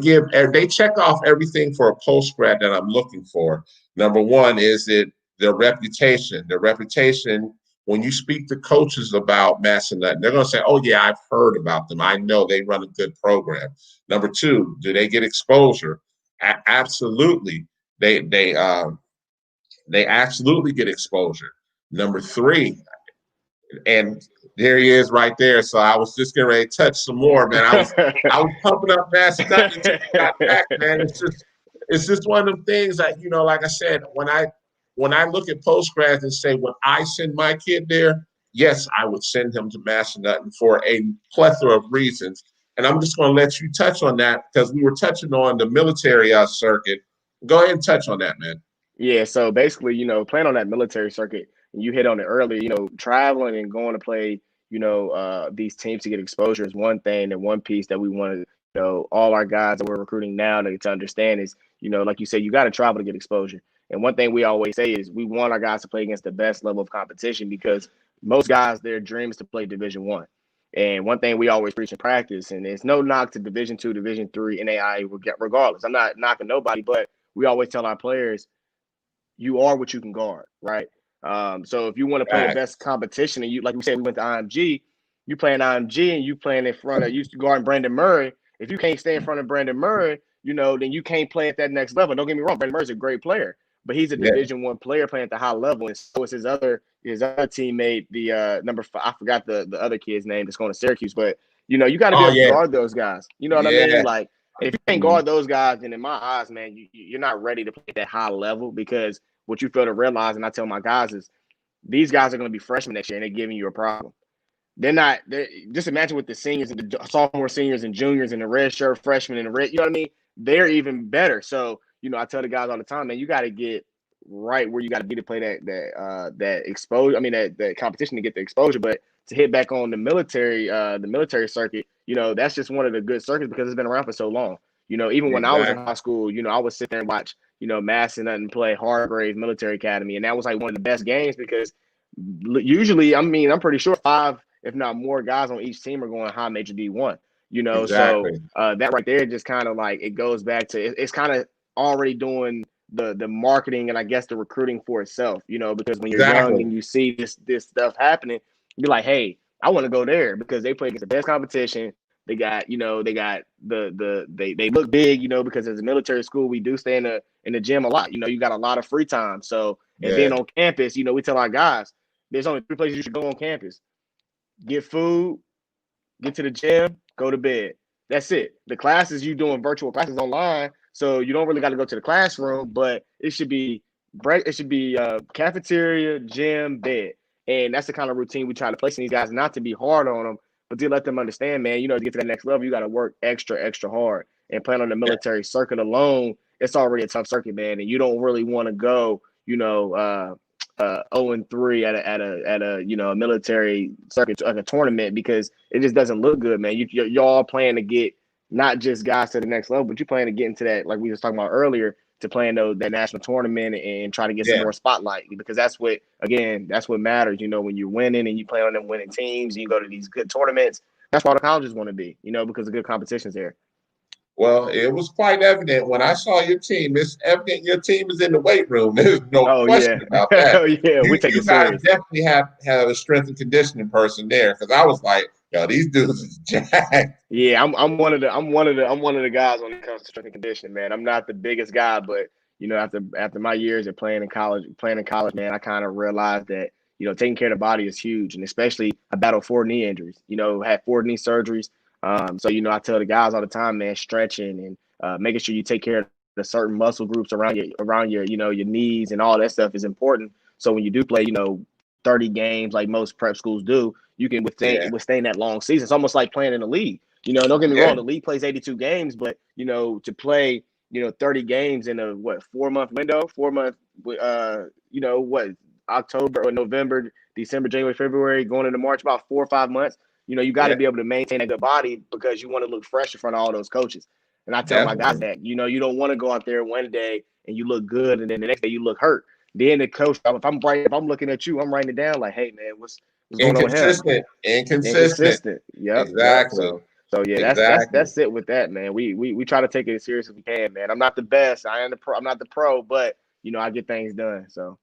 check off everything for a post grad that I'm looking for. Number one is their reputation. Their reputation, when you speak to coaches about Massanutten, they're going to say, oh, yeah, I've heard about them. I know they run a good program. Number two, do they get exposure? Absolutely. They absolutely get exposure. Number three, and there he is right there. So I was just getting ready to touch some more, man. I was pumping up Massanutten until he got back, man. It's just one of them things that, like I said, when I look at post-grads and say, when I send my kid there, yes, I would send him to Massanutten for a plethora of reasons. And I'm just going to let you touch on that because we were touching on the military circuit. Go ahead and touch on that, man. Yeah, so basically, playing on that military circuit, and you hit on it earlier, traveling and going to play, these teams to get exposure is one thing, and one piece that we want to, all our guys that we're recruiting now to understand is, like you said, you got to travel to get exposure. And one thing we always say is we want our guys to play against the best level of competition because most guys, their dream is to play Division I. And one thing we always preach in practice, and it's no knock to Division II, Division III, NAI, regardless. I'm not knocking nobody, but we always tell our players, you are what you can guard, right? So if you want to play the best competition, and you, like we said, we went to IMG, you playing IMG and you playing in front of, you guarding Brandon Murray. If you can't stay in front of Brandon Murray, then you can't play at that next level. Don't get me wrong, Brandon Murray's a great player, but he's a Division I player playing at the high level, and so is his other teammate, the number 5. I forgot the other kid's name that's going to Syracuse, but you got to be able to guard those guys. You know what I mean? Like, if you can't guard those guys, then in my eyes, man, you're not ready to play at that high level because what you fail to realize, and I tell my guys, is these guys are going to be freshmen next year, and they're giving you a problem. Just imagine with the seniors and the sophomore, seniors, and juniors, and the red shirt freshmen and the red, you know what I mean? They're even better. So, I tell the guys all the time, man, you got to get right where you got to be to play that exposure. I mean, that competition to get the exposure. But to hit back on the military circuit, that's just one of the good circuits because it's been around for so long. Even when I was in high school, I would sit there and watch, Massanutten play Hargrave Military Academy. And that was like one of the best games because usually, I'm pretty sure 5, if not more guys on each team are going high major D1, Exactly. So that right there just kind of like, it goes back to, it's kind of already doing the marketing and I guess the recruiting for itself, you know, because when you're young Exactly. and you see this stuff happening, you're like, hey, I want to go there because they play against the best competition. They got, they got they look big, because as a military school, we do stay in the gym a lot. You got a lot of free time. So, and Yeah. then on campus, we tell our guys, there's only 3 places you should go on campus: get food, get to the gym, go to bed. That's it. The classes, you doing virtual classes online, so you don't really got to go to the classroom, but it should be cafeteria, gym, bed. And that's the kind of routine we try to place in these guys, not to be hard on them, but to let them understand, man, to get to that next level, you got to work extra, extra hard. And playing on the military circuit alone, it's already a tough circuit, man. And you don't really want to go, 0-3 at a military circuit, like a tournament, because it just doesn't look good, man. Y'all playing to get not just guys to the next level, but you're playing to get into that, like we was talking about earlier, to playing that national tournament and try to get some more spotlight, because that's what matters. When you're winning and you play on them winning teams, and you go to these good tournaments, that's why the colleges want to be, because of good competitions there. Well, it was quite evident when I saw your team. It's evident your team is in the weight room. There's no question about that. Oh yeah, we take you it guys serious. Definitely have a strength and conditioning person there, because I was like, yo, these dudes is jacked. Yeah, I'm one of the guys when it comes to strength and conditioning, man. I'm not the biggest guy, but after my years of playing in college, man, I kind of realized that taking care of the body is huge, and especially I battled 4 knee injuries. Had 4 knee surgeries. So I tell the guys all the time, man, stretching and making sure you take care of the certain muscle groups around your your knees and all that stuff is important. So when you do play 30 games like most prep schools do, you can withstand that long season. It's almost like playing in the league. Don't get me wrong, the league plays 82 games, but to play 30 games in a 4-month window, October or November, December, January, February, going into March, about 4 or 5 months. You got to be able to maintain a good body, because you want to look fresh in front of all those coaches. And I tell my guys that, you don't want to go out there one day and you look good, and then the next day you look hurt. Then the coach, if I'm looking at you, I'm writing it down like, hey man, what's going on with him? Inconsistent. Yep. Exactly. Yep. So yeah, that's it with that, man. We try to take it as serious as we can, man. I'm not the best. I'm not the pro, but I get things done. So.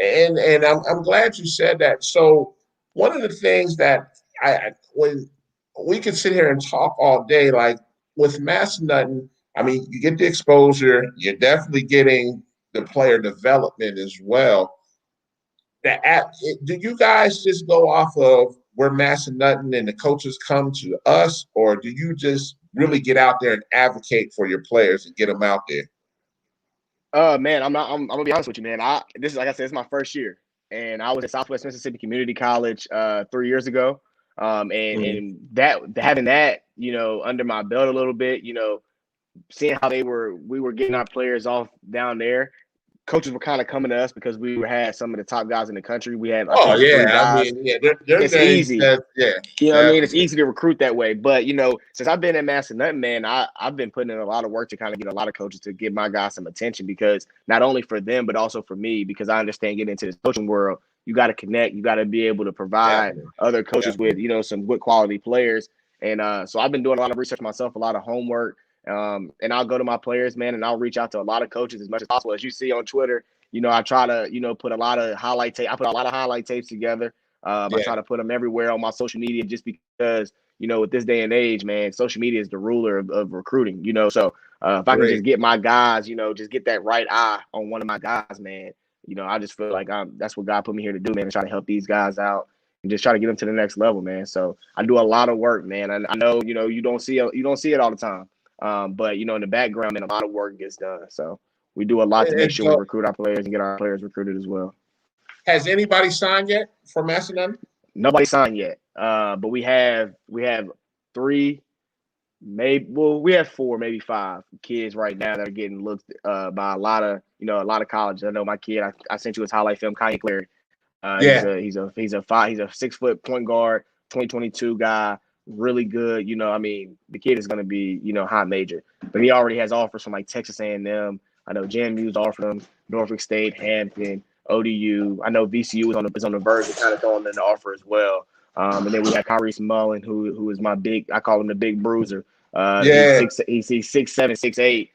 And I'm glad you said that. So one of the things that when we can sit here and talk all day, like with Massanutten, I mean, you get the exposure, you're definitely getting the player development as well. Do you guys just go off of where Massanutten and the coaches come to us, or do you just really get out there and advocate for your players and get them out there? Man, I'm gonna be honest with you, man. This is, like I said, it's my first year, and I was at Southwest Mississippi Community College 3 years ago. And that having that, under my belt a little bit, seeing how we were getting our players off down there. Coaches were kind of coming to us because we had some of the top guys in the country. We had, I mean, it's easy. What I mean? It's easy to recruit that way. But, since I've been at Massanutten, man, I've been putting in a lot of work to kind of get a lot of coaches to give my guys some attention, because not only for them, but also for me, because I understand getting into this coaching world, you got to connect. You got to be able to provide other coaches with, some good quality players. And so I've been doing a lot of research myself, a lot of homework. And I'll go to my players, man, and I'll reach out to a lot of coaches as much as possible. As you see on Twitter, I try to, put a lot of highlight tape. I put a lot of highlight tapes together. I try to put them everywhere on my social media, just because, with this day and age, man, social media is the ruler of recruiting, So if I can just get my guys, just get that right eye on one of my guys, man, I just feel like that's what God put me here to do, man, to try to help these guys out and just try to get them to the next level, man. So I do a lot of work, man. I know, you don't see it all the time. But in the background, man, a lot of work gets done. So we do a lot to make sure we recruit our players and get our players recruited as well. Has anybody signed yet for Massanutten? Nobody signed yet. But we have 3, we have 4, maybe 5 kids right now that are getting looked by a lot of colleges. I know my kid. I sent you his highlight film, Kanye Clary. He's a 6-foot point guard, 2022 guy. Really good, I mean, the kid is going to be, high major, but he already has offers from like Texas A&M. I know JMU's offered him, Norfolk State, Hampton, ODU. I know VCU is on the verge of kind of throwing in the offer as well. And then we have Kyrie Mullen, who is my I call him the big bruiser. He's 6'7", 6'8".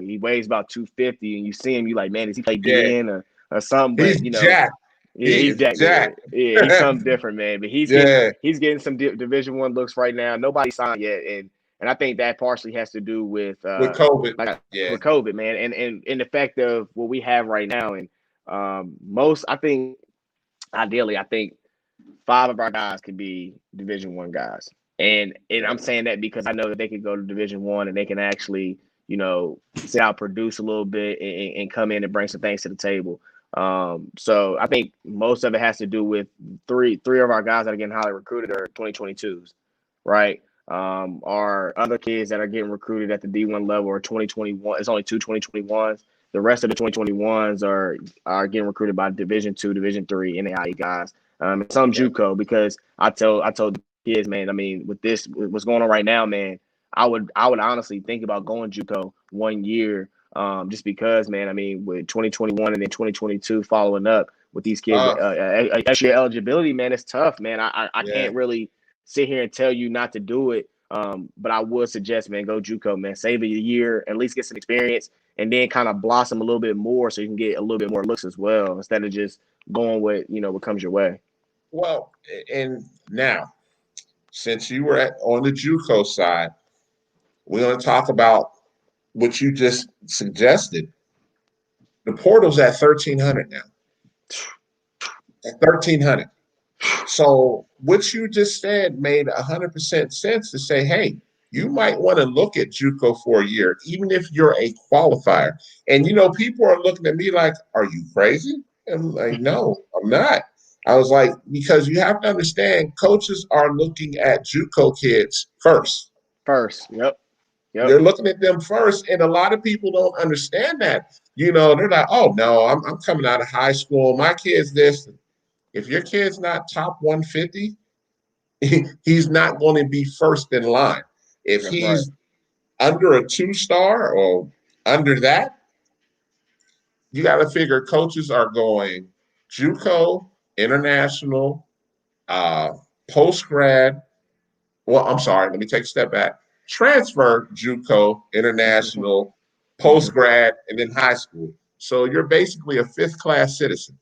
He weighs about 250, and you see him, you like, man, does he play Yeah, DN or something? he's But jacked. yeah, He he's is Jack. Yeah, jacked. yeah, he's something different, man. But Yeah, he's getting some Division One looks right now. Nobody signed yet, and I think that partially has to do with with COVID. like Yeah, with COVID, man, and the fact of what we have right now, and most I think ideally I think 5 of our guys could be Division One guys, and I'm saying that because I know that they could go to Division One and they can actually sit out, produce a little bit, and come in and bring some things to the table. So I think most of it has to do with three of our guys that are getting highly recruited are 2022s, right? Our other kids that are getting recruited at the D1 level are 2021. It's only two 2021s. The rest of the 2021s are getting recruited by Division Two, Division Three NAIA guys. And some JUCO, because I told the kids, man, I mean, with what's going on right now, man, I would honestly think about going JUCO 1 year, just because, man, I mean, with 2021 and then 2022 following up with these kids, uh, extra eligibility, man, it's tough, man. I yeah. can't really sit here and tell you not to do it, but I would suggest, man, go JUCO, man, save a year, at least get some experience, and then kind of blossom a little bit more so you can get a little bit more looks as well, instead of just going with what comes your way. Well, and now, since you were on the JUCO side, we're going to talk about what you just suggested. The portal's at 1,300 now. At 1,300. So what you just said made 100% sense to say, hey, you might want to look at JUCO for a year, even if you're a qualifier. And people are looking at me like, "Are you crazy?" I'm like, "No, I'm not." I was like, because you have to understand, coaches are looking at JUCO kids first. First, yep. They're looking at them first, and a lot of people don't understand that. They're like, "Oh no, I'm coming out of high school. My kid's this." If your kid's not top 150, he's not going to be first in line. If That's right. he's under a 2-star or under that, you got to figure coaches are going JUCO, international, post grad. Well, I'm sorry. Let me take a step back. Transfer, JUCO, international, post grad, and then high school. So you're basically a 5th-class citizen.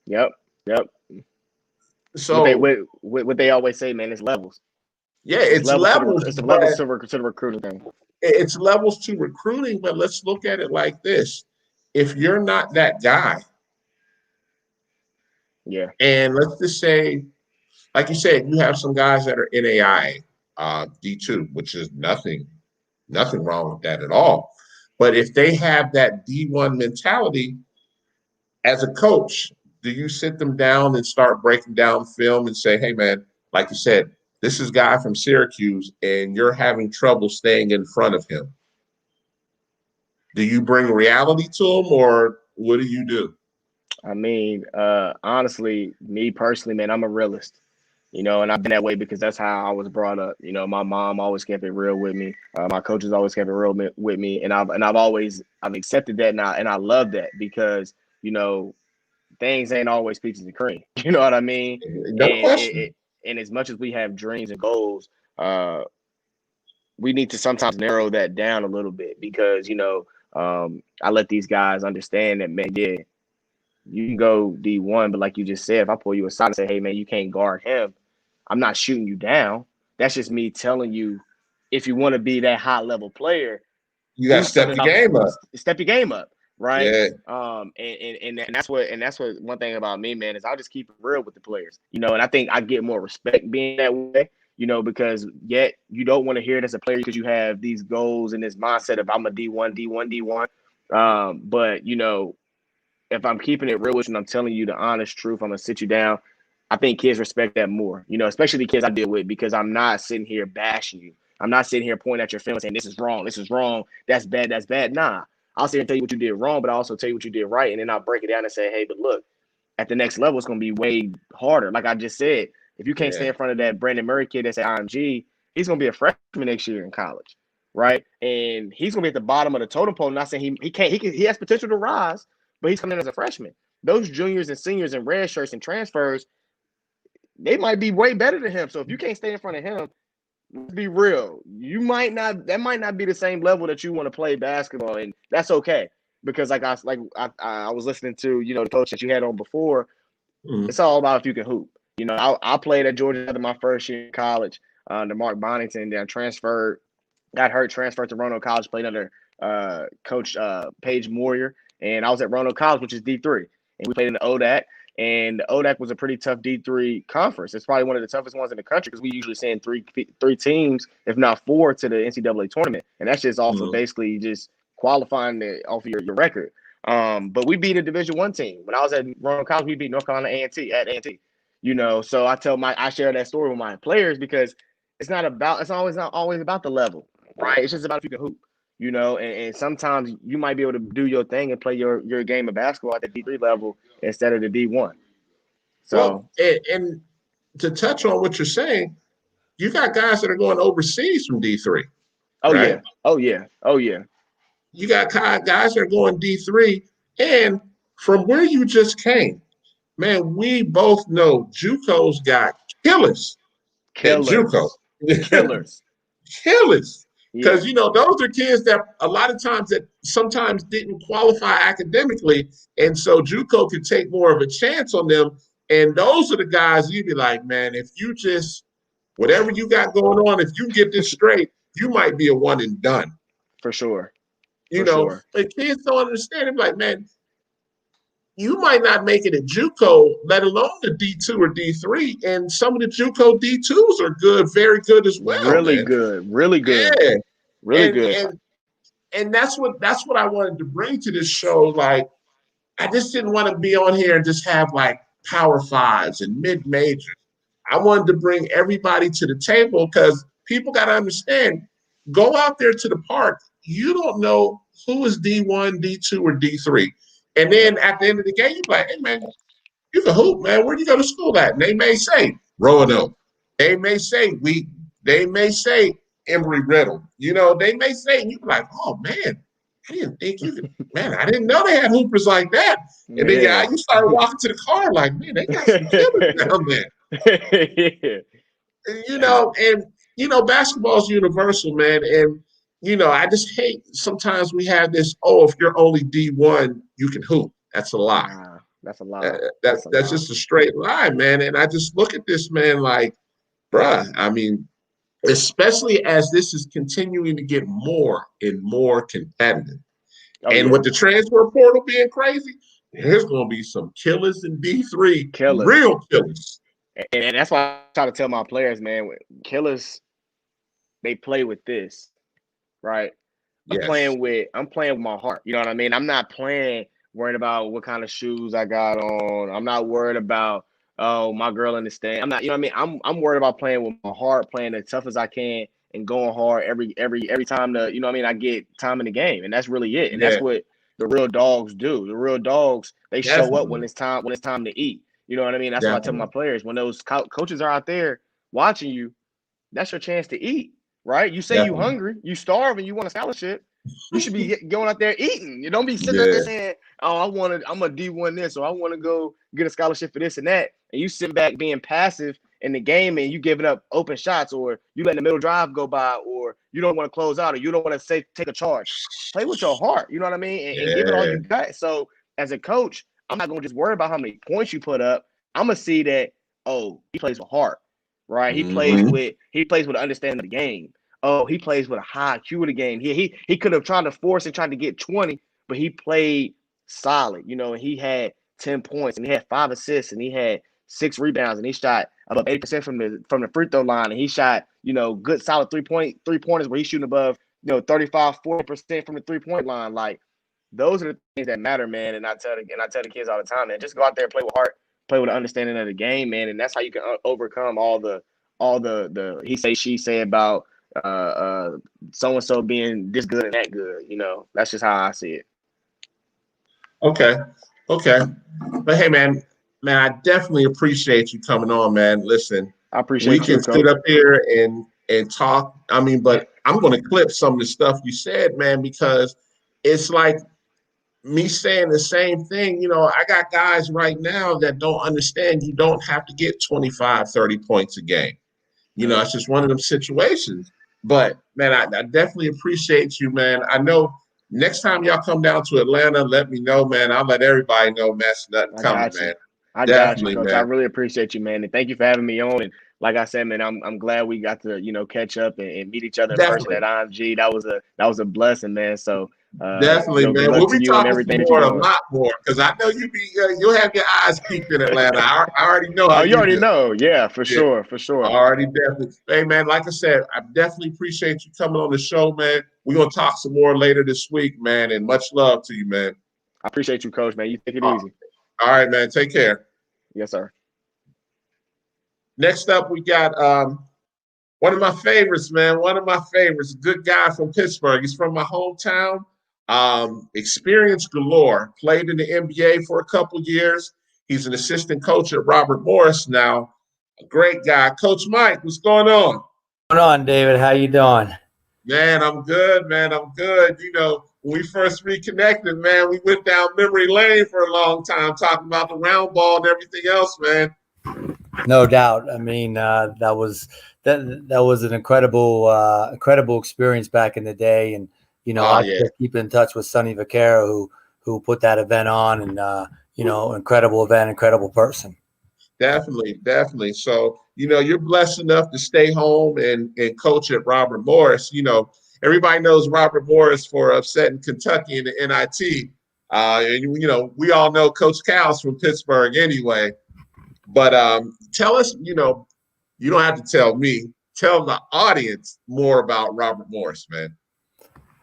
Yep. So what they always say, man, it's levels. Yeah, it's levels. It's the levels to the recruiting thing. It's levels to recruiting, but let's look at it like this. If you're not that guy, yeah, and let's just say, like you said, you have some guys that are NAIA, D2, which is nothing wrong with that at all. But if they have that D1 mentality, as a coach, do you sit them down and start breaking down film and say, hey, man, like you said, this is a guy from Syracuse, and you're having trouble staying in front of him? Do you bring reality to him, or what do you do? I mean, honestly, me personally, man, I'm a realist, and I've been that way because that's how I was brought up. My mom always kept it real with me. My coaches always kept it real with me, and I've accepted that now, and I love that because things ain't always peaches and cream. You know what I mean? No question. And as much as we have dreams and goals, we need to sometimes narrow that down a little bit because I let these guys understand that, man, yeah, you can go D1, but like you just said, if I pull you aside and say, hey, man, you can't guard him, I'm not shooting you down. That's just me telling you, if you want to be that high level player, you got to step your game up. Step your game up, right? Yeah. And that's what one thing about me, man, is I'll just keep it real with the players, and I think I get more respect being that way, because yet you don't want to hear it as a player because you have these goals and this mindset of I'm a D1. But if I'm keeping it real with you and I'm telling you the honest truth, I'm gonna sit you down. I think kids respect that more, especially the kids I deal with, because I'm not sitting here bashing you. I'm not sitting here pointing at your film and saying this is wrong, that's bad. Nah, I'll sit here and tell you what you did wrong, but I'll also tell you what you did right, and then I'll break it down and say, hey, but look, at the next level, it's gonna be way harder. Like I just said, if you can't stay in front of that Brandon Murray kid that's at IMG, he's gonna be a freshman next year in college, right? And he's gonna be at the bottom of the totem pole. Not saying he has potential to rise, but he's coming in as a freshman. Those juniors and seniors and red shirts and transfers, they might be way better than him. So if you can't stay in front of him, let's be real. That might not be the same level that you want to play basketball, and that's okay. Because I was listening to, you know, the coach that you had on before. Mm-hmm. It's all about if you can hoop. You know, I played at Georgia after my first year in college under Mark Bonington, then got hurt, transferred to Roanoke College, played under Coach Paige Moyer, and I was at Roanoke College, which is D3, and we played in the ODAC. And the ODAC was a pretty tough D3 conference. It's probably one of the toughest ones in the country because we usually send three teams, if not four, to the NCAA tournament, and that's just also basically just qualifying off of your record. But we beat a Division I team. When I was at Roanoke College, we beat North Carolina A&T at A&T. You know, so I share that story with my players because it's not always about the level, right? It's just about if you can hoop. You know, and sometimes you might be able to do your thing and play your game of basketball at the D3 level instead of the D1. So, well, and to touch on what you're saying, you got guys that are going overseas from D3. Oh, right? Yeah. Oh, yeah. Oh, yeah. You got guys that are going D3. And from where you just came, man, we both know JUCO's got killers. JUCO. Killers. Killers. Because, Yeah. you know, those are kids that a lot of times that sometimes didn't qualify academically. And so JUCO could take more of a chance on them. And those are the guys you'd be like, man, if you just, whatever you got going on, if you get this straight, you might be a one and done. For sure. You know, but kids don't understand it. Like, man, you might not make it at JUCO, let alone the D2 or D3. And some of the JUCO D2s are good, very good as well. Really man. good. Really good. Yeah. Really good. And that's what I wanted to bring to this show. Like, I just didn't want to be on here and just have like power fives and mid majors. I wanted to bring everybody to the table because people got to understand, go out there to the park. You don't know who is D1, D2, or D3. And then at the end of the game, you're like, hey, man, you can hoop, man. Where do you go to school at? And they may say Roanoke. They may say Wheaton. They may say Embry-Riddle. You know, they may say, and you're like, oh, man, I didn't think you could. Man, I didn't know they had hoopers like that. And then you started walking to the car like, man, they got some killers down there. And, basketball is universal, man. And, I just hate sometimes we have this, if you're only D1, you can hoop. That's a lie. That's a lie. That's just a straight lie, man. And I just look at this, man, like, bruh, I mean, especially as this is continuing to get more and more competitive. With the transfer portal being crazy, there's going to be some killers in D3, real killers. And that's why I try to tell my players, man, killers, they play with this, right? I'm playing with my heart. You know what I mean? I'm not worried about what kind of shoes I got on. I'm not worried about, my girl in the stand. I'm not, you know what I mean? I'm worried about playing with my heart, playing as tough as I can and going hard every time you know what I mean, I get time in the game. And that's really it. And that's what the real dogs do. The real dogs, they show up when it's time to eat. You know what I mean? That's what I tell my players. When those coaches are out there watching you, that's your chance to eat, right? You say you hungry, you starve, and you want a scholarship. You should be going out there eating. You don't be sitting out there saying, I'm a D1 this, or I want to go get a scholarship for this and that. And you sit back being passive in the game and you giving up open shots, or you letting the middle drive go by, or you don't want to close out, or you don't want to take a charge. Play with your heart, you know what I mean? And give it all you got. So as a coach, I'm not going to just worry about how many points you put up. I'm going to see that, he plays with heart, right? He plays with an understanding of the game. He plays with a high IQ of the game. He could have tried to force and tried to get 20, but he played solid, and he had 10 points and he had 5 assists and he had 6 rebounds and he shot above 80% from the free throw line, and he shot, good solid three-pointers where he's shooting above, 35-40% from the 3-point line. Like, those are the things that matter, man. And I tell the kids all the time, man, just go out there and play with heart, play with an understanding of the game, man. And that's how you can overcome all the he say, she say about so-and-so being this good and that good. That's just how I see it. Okay. But hey, man, I definitely appreciate you coming on, man. Listen, I appreciate we can sit up here and talk. I mean, but I'm going to clip some of the stuff you said, man, because it's like me saying the same thing. I got guys right now that don't understand you don't have to get 25, 30 points a game. It's just one of them situations. But man, I definitely appreciate you, man. I know next time y'all come down to Atlanta, let me know, man. I'll let everybody know, man. Nothing I coming, got you. man. I got you, Definitely, Coach. I man. really appreciate you, man, and thank you for having me on. And like I said, man, I'm glad we got to catch up and meet each other in person Definitely. at IMG. That was a blessing, man. So Definitely, good man. luck We'll to be you and talking some everything that you're more, a doing. lot more, because I know you'll have your eyes peaked in Atlanta. I already know how Oh, you you already do. know, yeah, for Yeah, sure, for sure. already definitely. Hey, man, like I said, I definitely appreciate you coming on the show, man. We're gonna talk some more later this week, man. And much love to you, man. I appreciate you, Coach, man. You take it All easy. right, man. Take care. Yes, sir. Next up, we got one of my favorites, man. One of my favorites. Good guy from Pittsburgh. He's from my hometown. Experience galore. Played in the NBA for a couple years. He's an assistant coach at Robert Morris now. A great guy. Coach Mike, what's going on? What's going on, David? How you doing? Man, I'm good, man. I'm good. When we first reconnected, man, we went down memory lane for a long time talking about the round ball and everything else, man. No doubt. I mean, that was an incredible experience back in the day, and Oh, I yeah. still keep in touch with Sonny Vaccaro, who put that event on, and incredible event, incredible person. Definitely, definitely. So, you're blessed enough to stay home and coach at Robert Morris. Everybody knows Robert Morris for upsetting Kentucky in the NIT. And we all know Coach Cal's from Pittsburgh anyway. But tell us, you don't have to tell me, tell the audience more about Robert Morris, man.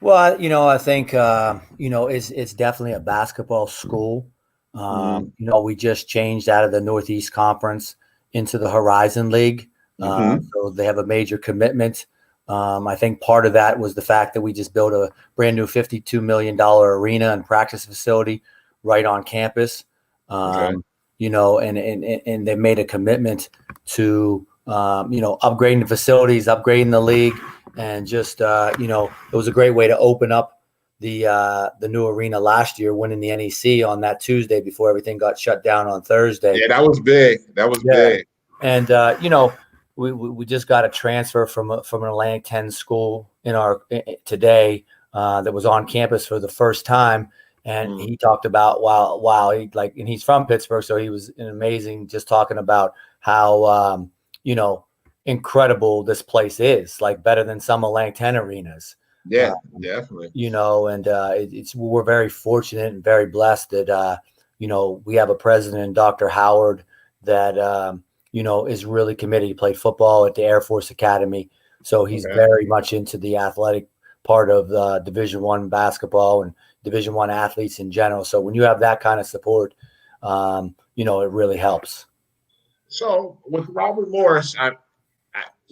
Well, I think it's definitely a basketball school. We just changed out of the Northeast Conference into the Horizon League, so they have a major commitment. I think part of that was the fact that we just built a brand new $52 million arena and practice facility right on campus. Okay. And they made a commitment to upgrading the facilities, upgrading the league, and just it was a great way to open up the new arena last year, winning the NEC on that Tuesday before everything got shut down on Thursday. Yeah, that was big. That was big. And we just got a transfer from an Atlantic 10 school today that was on campus for the first time. And he talked about and he's from Pittsburgh, so he was amazing, just talking about how incredible this place is, like better than some Atlantic 10 arenas. Yeah, definitely. We're very fortunate and very blessed that we have a president, Dr. Howard, that is really committed. He played football at the Air Force Academy, so he's very much into the athletic part of Division I basketball and Division I athletes in general. So when you have that kind of support, it really helps. So with Robert Morris,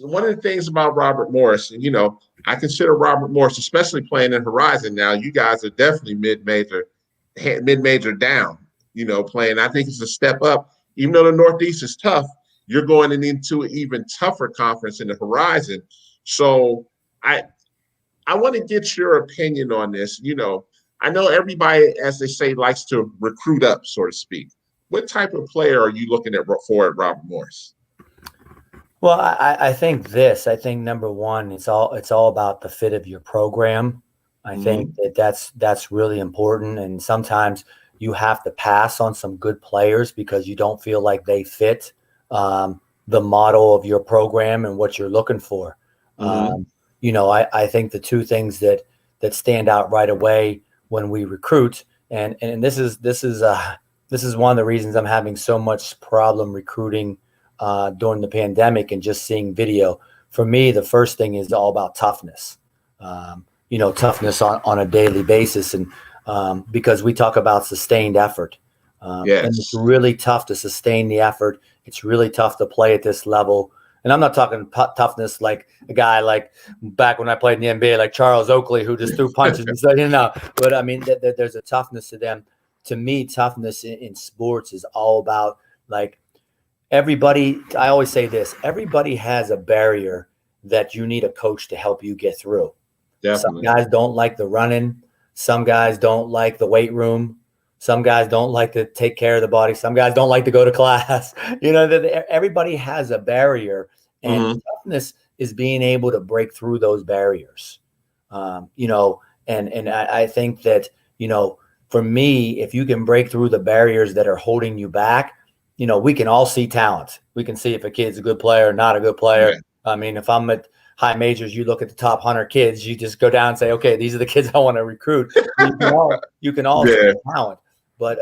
one of the things about Robert Morris, and I consider Robert Morris, especially playing in Horizon now. You guys are definitely mid-major down. Playing. I think it's a step up. Even though the Northeast is tough, you're going into an even tougher conference in the Horizon. So I want to get your opinion on this. I know everybody, as they say, likes to recruit up, so to speak. What type of player are you looking at Robert Morris? Well, I think number one, it's all about the fit of your program. I think that's really important. And sometimes you have to pass on some good players because you don't feel like they fit the model of your program and what you're looking for. I think the two things that stand out right away when we recruit, and this is one of the reasons I'm having so much problem recruiting during the pandemic and just seeing video. For me, the first thing is all about toughness. Toughness on a daily basis, and because we talk about sustained effort. And it's really tough to sustain the effort. It's really tough to play at this level. And I'm not talking toughness like a guy like back when I played in the NBA, like Charles Oakley, who just threw punches and stuff. But I mean, there's a toughness to them. To me, toughness in sports is all about like everybody. I always say this: everybody has a barrier that you need a coach to help you get through. Definitely. Some guys don't like the running. Some guys don't like the weight room. Some guys don't like to take care of the body. Some guys don't like to go to class. Everybody has a barrier, And Mhm. toughness is being able to break through those barriers. You know, and I think that, you know, for me, if you can break through the barriers that are holding you back, you know, we can all see talent. We can see if a kid's a good player or not a good player. Yeah. I mean, if I'm at high majors, you look at the top 100 kids, you just go down and say, okay, these are the kids I want to recruit. You can all Yeah. see talent. But,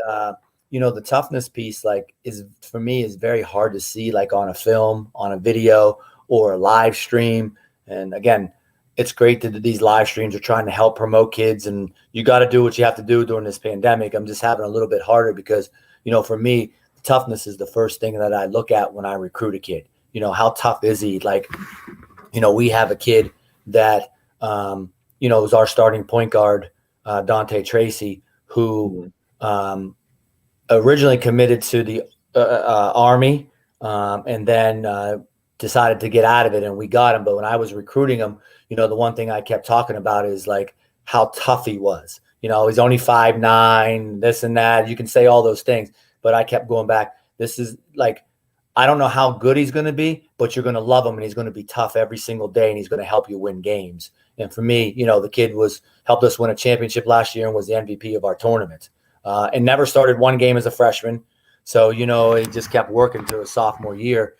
you know, the toughness piece, like, is for me is very hard to see, like on a film, on a video, or a live stream. And again, it's great that these live streams are trying to help promote kids, and you got to do what you have to do during this pandemic. I'm just having a little bit harder because, you know, for me, toughness is the first thing that I look at when I recruit a kid. You know, how tough is he? Like, you know, we have a kid that, you know, is our starting point guard, Dante Tracy, who originally committed to the Army, and then decided to get out of it, and we got him. But when I was recruiting him, you know, the one thing I kept talking about is like how tough he was. You know, he's only 5'9", this and that. You can say all those things, but I kept going back. This is like, I don't know how good he's going to be, but you're going to love him, and he's going to be tough every single day, and he's going to help you win games. And for me, you know, the kid helped us win a championship last year and was the MVP of our tournament, and never started one game as a freshman. So, you know, he just kept working through his sophomore year.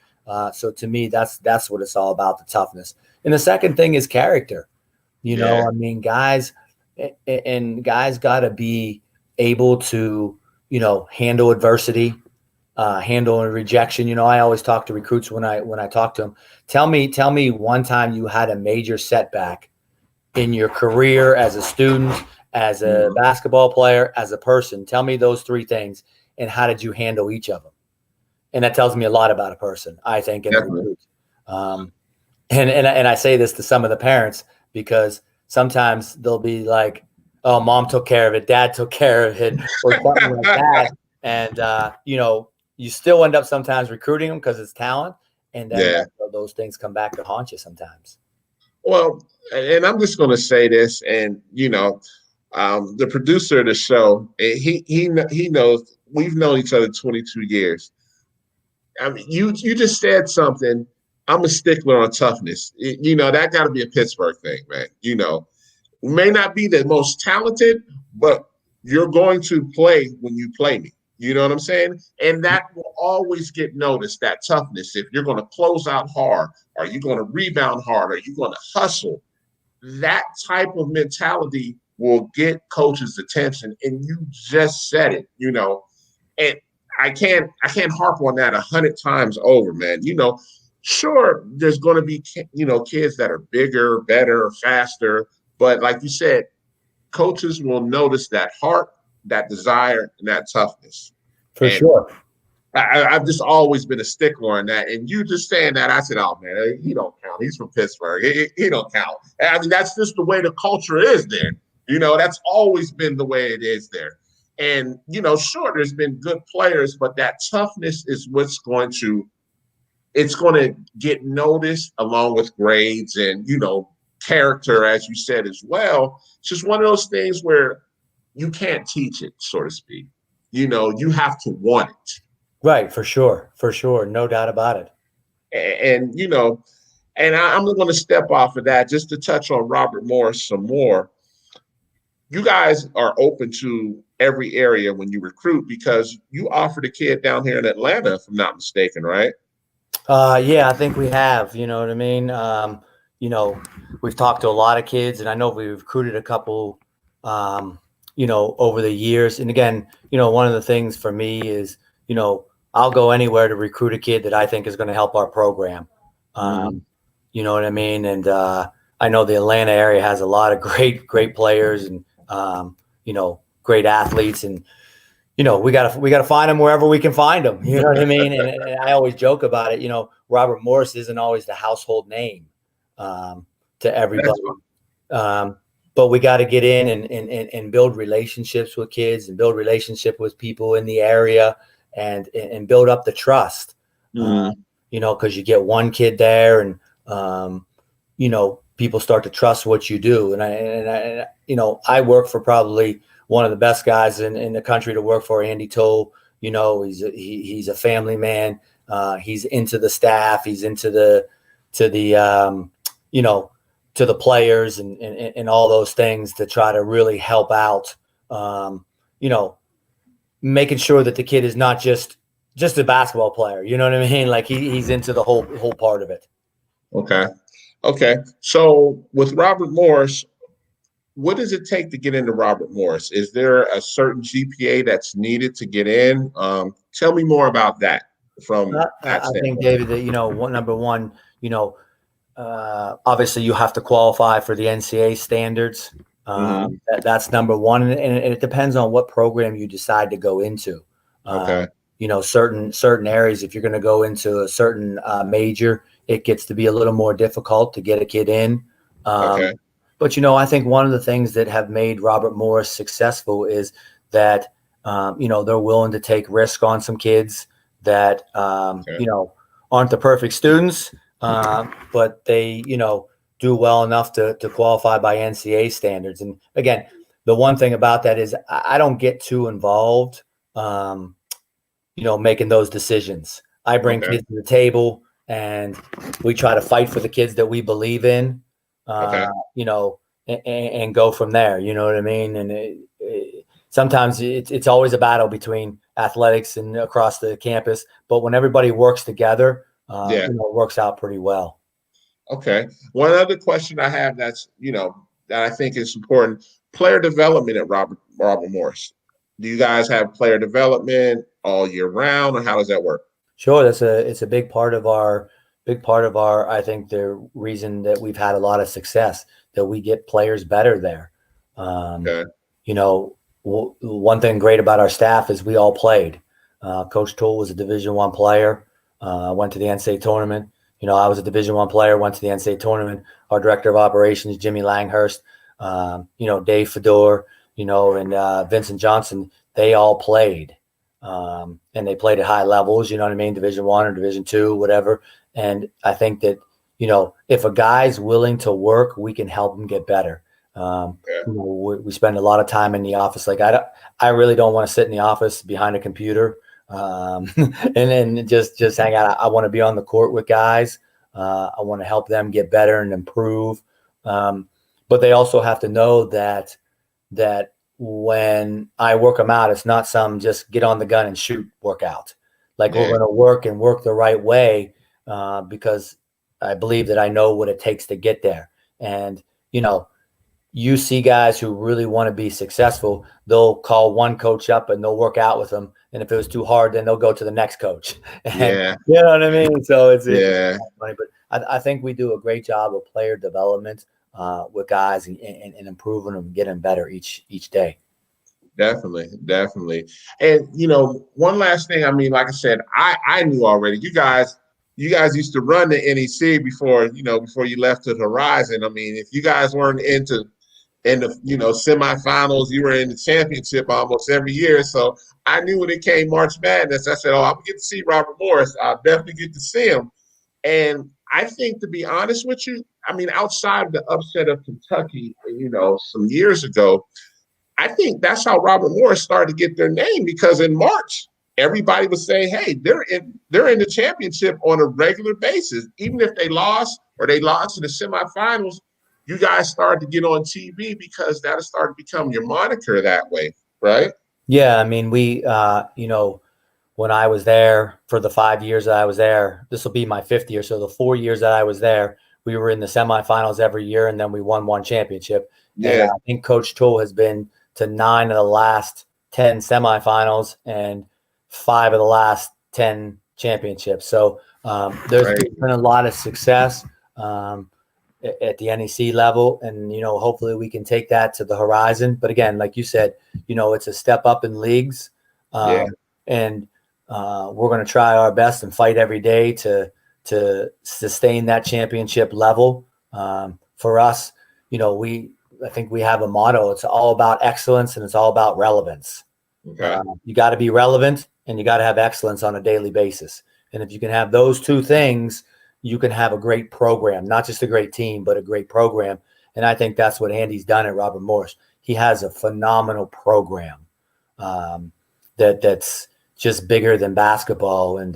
So to me, that's what it's all about, the toughness. And the second thing is character. You know, I mean, guys got to be able to, you know, handle adversity, handle rejection. You know, I always talk to recruits when I talk to them. Tell me one time you had a major setback in your career as a student, as a basketball player, as a person. Tell me those three things, and how did you handle each of them? And that tells me a lot about a person, I think, in a recruit. And I say this to some of the parents because sometimes they'll be like, "Oh, mom took care of it, dad took care of it," or something like that. And you know, you still end up sometimes recruiting them because it's talent, and then those things come back to haunt you sometimes. Well, and I'm just going to say this, and you know, the producer of the show, he knows we've known each other 22 years. I mean, you just said something. I'm a stickler on toughness. You know, that got to be a Pittsburgh thing, man. You know, we may not be the most talented, but you're going to play when you play me. You know what I'm saying? And that will always get noticed, that toughness. If you're going to close out hard, are you going to rebound hard? Are you going to hustle? That type of mentality will get coaches' attention. And you just said it, you know, and I can't harp on that 100 times over, man. You know, sure, there's going to be, you know, kids that are bigger, better, faster. But like you said, coaches will notice that heart, that desire, and that toughness. For sure. I've just always been a stickler on that. And you just saying that, I said, oh, man, he don't count. He's from Pittsburgh. He don't count. I mean, that's just the way the culture is there. You know, that's always been the way it is there. And, you know, sure, there's been good players, but that toughness is what's going to get noticed along with grades and, you know, character, as you said as well. It's just one of those things where you can't teach it, so to speak. You know, you have to want it. Right, for sure. No doubt about it. And you know, and I'm going to step off of that just to touch on Robert Morris some more. You guys are open to every area when you recruit because you offered a kid down here in Atlanta, if I'm not mistaken, right? Yeah, I think we have. You know what I mean? You know, we've talked to a lot of kids, and I know we've recruited a couple, you know, over the years. And again, you know, one of the things for me is, you know, I'll go anywhere to recruit a kid that I think is going to help our program. You know what I mean? And I know the Atlanta area has a lot of great players and, you know, great athletes. And, you know, we gotta find them wherever we can find them. You know what I mean? And I always joke about it. You know, Robert Morris isn't always the household name to everybody. But we got to get in and build relationships with kids and build relationship with people in the area and build up the trust. You know, because you get one kid there and, you know, people start to trust what you do. And I you know, I work for probably one of the best guys in the country to work for, Andy Toll. You know, he's a family man. He's into the staff. He's into to the to the players and all those things to try to really help out. Making sure that the kid is not just a basketball player. You know what I mean? Like he's into the whole part of it. Okay. So with Robert Morris, what does it take to get into Robert Morris? Is there a certain GPA that's needed to get in? Tell me more about that from that I standpoint. think, David, that, number one, obviously you have to qualify for the NCAA standards. That's number one. And it depends on what program you decide to go into. Okay. Certain areas, if you're going to go into a certain major, it gets to be a little more difficult to get a kid in. Okay. But, I think one of the things that have made Robert Morris successful is that, they're willing to take risk on some kids that, aren't the perfect students, but they, do well enough to qualify by NCAA standards. And again, the one thing about that is I don't get too involved, making those decisions. I bring kids to the table and we try to fight for the kids that we believe in, and go from there. You know what I mean? And sometimes it's always a battle between athletics and across the campus, but when everybody works together, it works out pretty well. Okay. One other question I have that I think is important: player development at Robert Morris. Do you guys have player development all year round, or how does that work? Sure, it's a big part of our. I think the reason that we've had a lot of success, that we get players better there. One thing great about our staff is we all played. Coach Toole was a Division I player, went to the NCAA tournament. I was a Division I player, went to the NCAA tournament. Our director of operations, Jimmy Langhurst, Dave Fedor, and Vincent Johnson, they all played. And they played at high levels, Division I or Division II, whatever. And I think that, if a guy's willing to work, we can help him get better. We spend a lot of time in the office. Like I really don't want to sit in the office behind a computer and then just hang out. I want to be on the court with guys. I want to help them get better and improve. But they also have to know that when I work them out, it's not some just get on the gun and shoot workout. Like we're going to work the right way because I believe that I know what it takes to get there. And, you see guys who really want to be successful, they'll call one coach up and they'll work out with them. And if it was too hard, then they'll go to the next coach. You know what I mean? So it's funny, but I think we do a great job of player development with guys and improving them, getting better each day. Definitely. And, one last thing, like I said, I knew already, you guys used to run the NEC before you left to the Horizon. If you guys weren't in the semifinals, you were in the championship almost every year. So I knew when it came March Madness, I said, I'm going to get to see Robert Morris. I'll definitely get to see him. And I think, to be honest with you, outside of the upset of Kentucky, some years ago, I think that's how Robert Morris started to get their name, because in March, everybody was saying, hey, they're in the championship on a regular basis. Even if they lost or they lost in the semifinals, you guys started to get on TV because that started to become your moniker that way, right? Yeah, we, when I was there for the 5 years that I was there, this will be my 5th year. So the 4 years that I was there, we were in the semifinals every year, and then we won one championship. Yeah. And I think Coach Toole has been to 9 of the last 10 semifinals and 5 of the last 10 championships. So there's been a lot of success at the NEC level, and hopefully we can take that to the Horizon. But again, like you said, it's a step up in leagues, and we're going to try our best and fight every day to sustain that championship level. For us, I think we have a motto. It's all about excellence and it's all about relevance. You got to be relevant and you got to have excellence on a daily basis. And if you can have those two things, you can have a great program, not just a great team, but a great program. And I think that's what Andy's done at Robert Morris. He has a phenomenal program that's just bigger than basketball. And,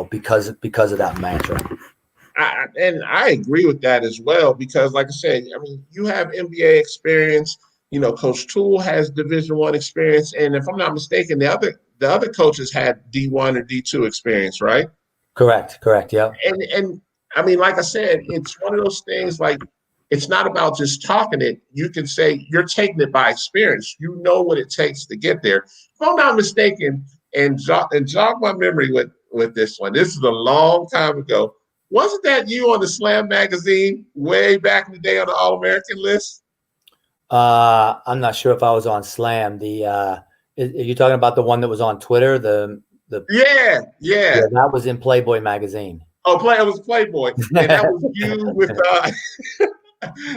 because of that mantra. And I agree with that as well because, like I said, I mean, you have NBA experience. You know, Coach Toole has Division I experience, and if I'm not mistaken, the other coaches had D1 or D2 experience, right? Correct. Yeah. And I mean, like I said, it's one of those things. Like, it's not about just talking it. You can say you're taking it by experience. You know what it takes to get there. If I'm not mistaken, and jog my memory with this one. This is a long time ago. Wasn't that you on the Slam magazine way back in the day on the All-American list? I'm not sure if I was on Slam. Are you talking about the one that was on Twitter? Yeah, that was in Playboy magazine. Oh, it was Playboy, and that was you with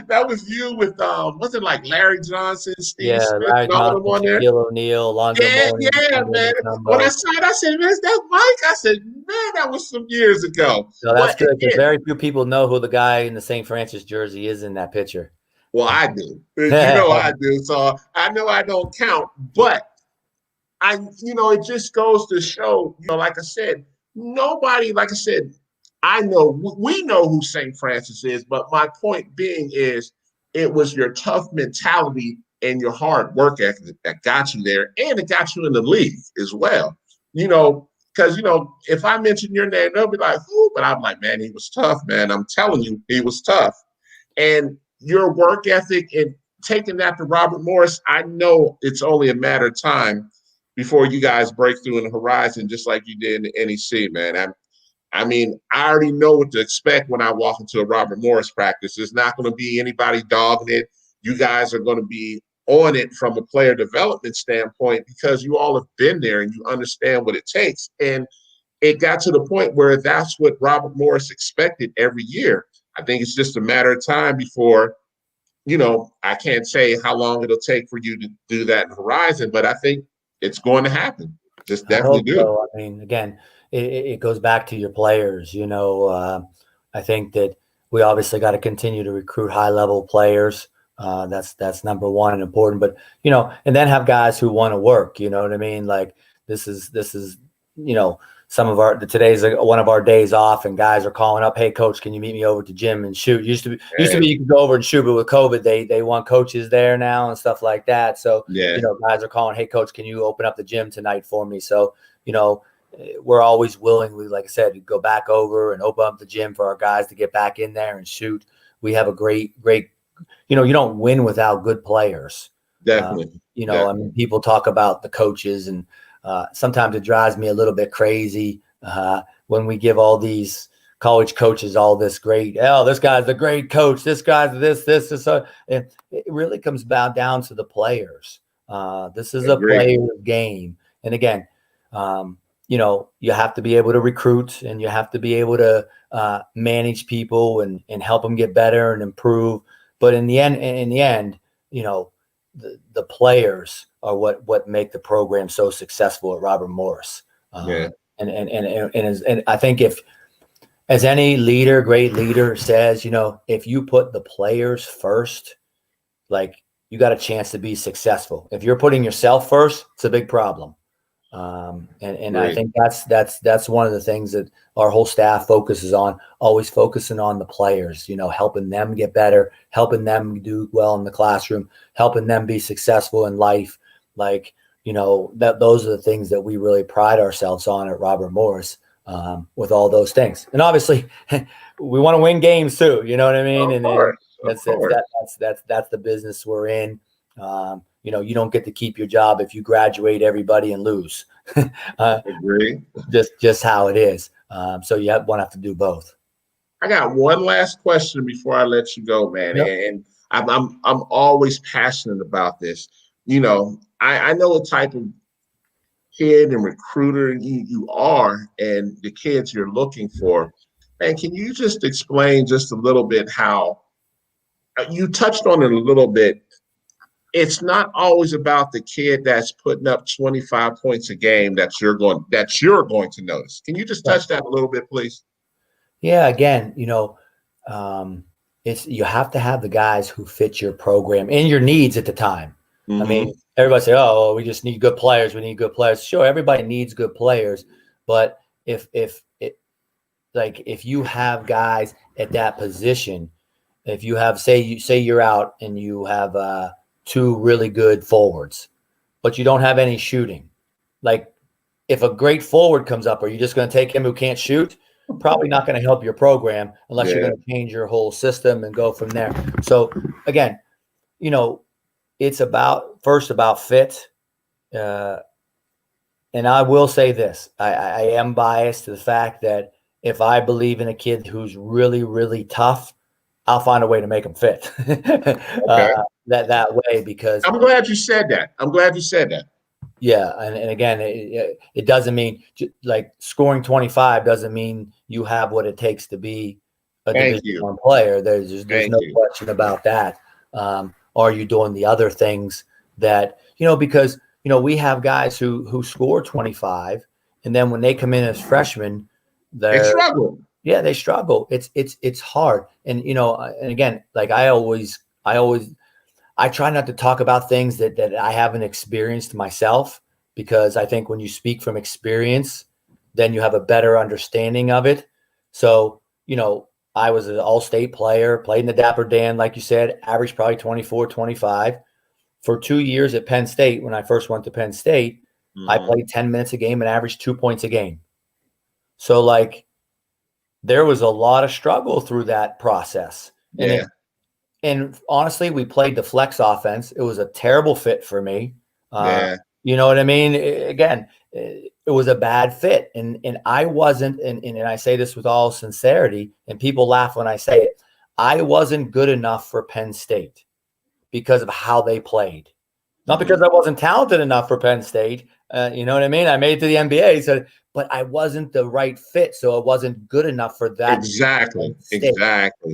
that was you with was it like Larry Johnson, Steve Smith, Larry and all of Johnson, them on there? Shaquille O'Neal, Lonzo Ball. Yeah, man. When I saw it, I said, "Man, is that Mike?" I said, "Man, that was some years ago." No, that's good because very few people know who the guy in the St. Francis jersey is in that picture. Well, I do. You know I do. So I know I don't count, but it just goes to show, like I said, nobody, like I said, we know who St. Francis is, but my point being is it was your tough mentality and your hard work ethic that got you there, and it got you in the league as well. Because, if I mention your name, they'll be like, who? But I'm like, man, he was tough, man. I'm telling you, he was tough. And your work ethic and taking that to Robert Morris, I know it's only a matter of time before you guys break through in the horizon, just like you did in the NEC, man. I mean, I already know what to expect when I walk into a Robert Morris practice. There's not going to be anybody dogging it. You guys are going to be on it from a player development standpoint because you all have been there and you understand what it takes. And it got to the point where that's what Robert Morris expected every year. I think it's just a matter of time before, I can't say how long it'll take for you to do that in Horizon, but I think it's going to happen. Just definitely do. So. I mean, again, it goes back to your players. I think that we obviously got to continue to recruit high-level players. That's number one and important. But and then have guys who want to work. You know what I mean? Like this is some of today's one of our days off, and guys are calling up, "Hey, coach, can you meet me over to gym and shoot?" Used to be you could go over and shoot, but with COVID, they want coaches there now and stuff like that. So guys are calling, "Hey, coach, can you open up the gym tonight for me?" So we're always willingly, like I said, go back over and open up the gym for our guys to get back in there and shoot. We have a great. You don't win without good players. Definitely. I mean, people talk about the coaches and. Sometimes it drives me a little bit crazy when we give all these college coaches all this great, this guy's a great coach, this guy's this. And it really comes down to the players. This is a player game. And again, you have to be able to recruit and you have to be able to manage people and help them get better and improve. But in the end, the players are what make the program so successful at Robert Morris. And I think if, as any leader, great leader says, if you put the players first, like you got a chance to be successful. If you're putting yourself first, it's a big problem. I think that's one of the things that our whole staff focuses on, always focusing on the players, helping them get better, helping them do well in the classroom, helping them be successful in life. Like, those are the things that we really pride ourselves on at Robert Morris, with all those things. And obviously we want to win games too, you know what I mean? That's the business we're in. You don't get to keep your job if you graduate everybody and lose. Agree. Just how it is. So you want to have to do both. I got one last question before I let you go, man. Yep. And I'm always passionate about this. I know what type of kid and recruiter you are and the kids you're looking for. And can you just explain just a little bit how you touched on it a little bit? It's not always about the kid that's putting up 25 points a game that you're going to notice. Can you just touch that a little bit, please? Yeah. Again, it's you have to have the guys who fit your program and your needs at the time. Mm-hmm. I mean, everybody say, "Oh, we just need good players. We need good players." Sure, everybody needs good players, but if like if you have guys at that position, if you have say you're out and you have two really good forwards, but you don't have any shooting, like if a great forward comes up, are you just going to take him who can't shoot? Probably not going to help your program unless you're going to change your whole system and go from there. So again, it's about fit. And I will say this, I am biased to the fact that if I believe in a kid who's really, really tough, I'll find a way to make him fit that way, because I'm glad you said that. Yeah. And again, it doesn't mean like scoring 25 doesn't mean you have what it takes to be a Division I player. There's no question about that. Are you doing the other things that, because, we have guys who score 25 and then when they come in as freshmen, they struggle. Yeah, they struggle. It's hard. And, and again, like I try not to talk about things that I haven't experienced myself, because I think when you speak from experience, then you have a better understanding of it. So, I was an all-state player, played in the Dapper Dan, like you said, averaged probably 24, 25. For 2 years at Penn State, when I first went to Penn State, I played 10 minutes a game and averaged 2 points a game. So, like, there was a lot of struggle through that process. And honestly, we played the flex offense. It was a terrible fit for me. You know what I mean? Again, it was a bad fit. And I wasn't, and I say this with all sincerity, and people laugh when I say it, I wasn't good enough for Penn State because of how they played. Not because I wasn't talented enough for Penn State. You know what I mean? I made it to the NBA, but I wasn't the right fit, so it wasn't good enough for that. Exactly.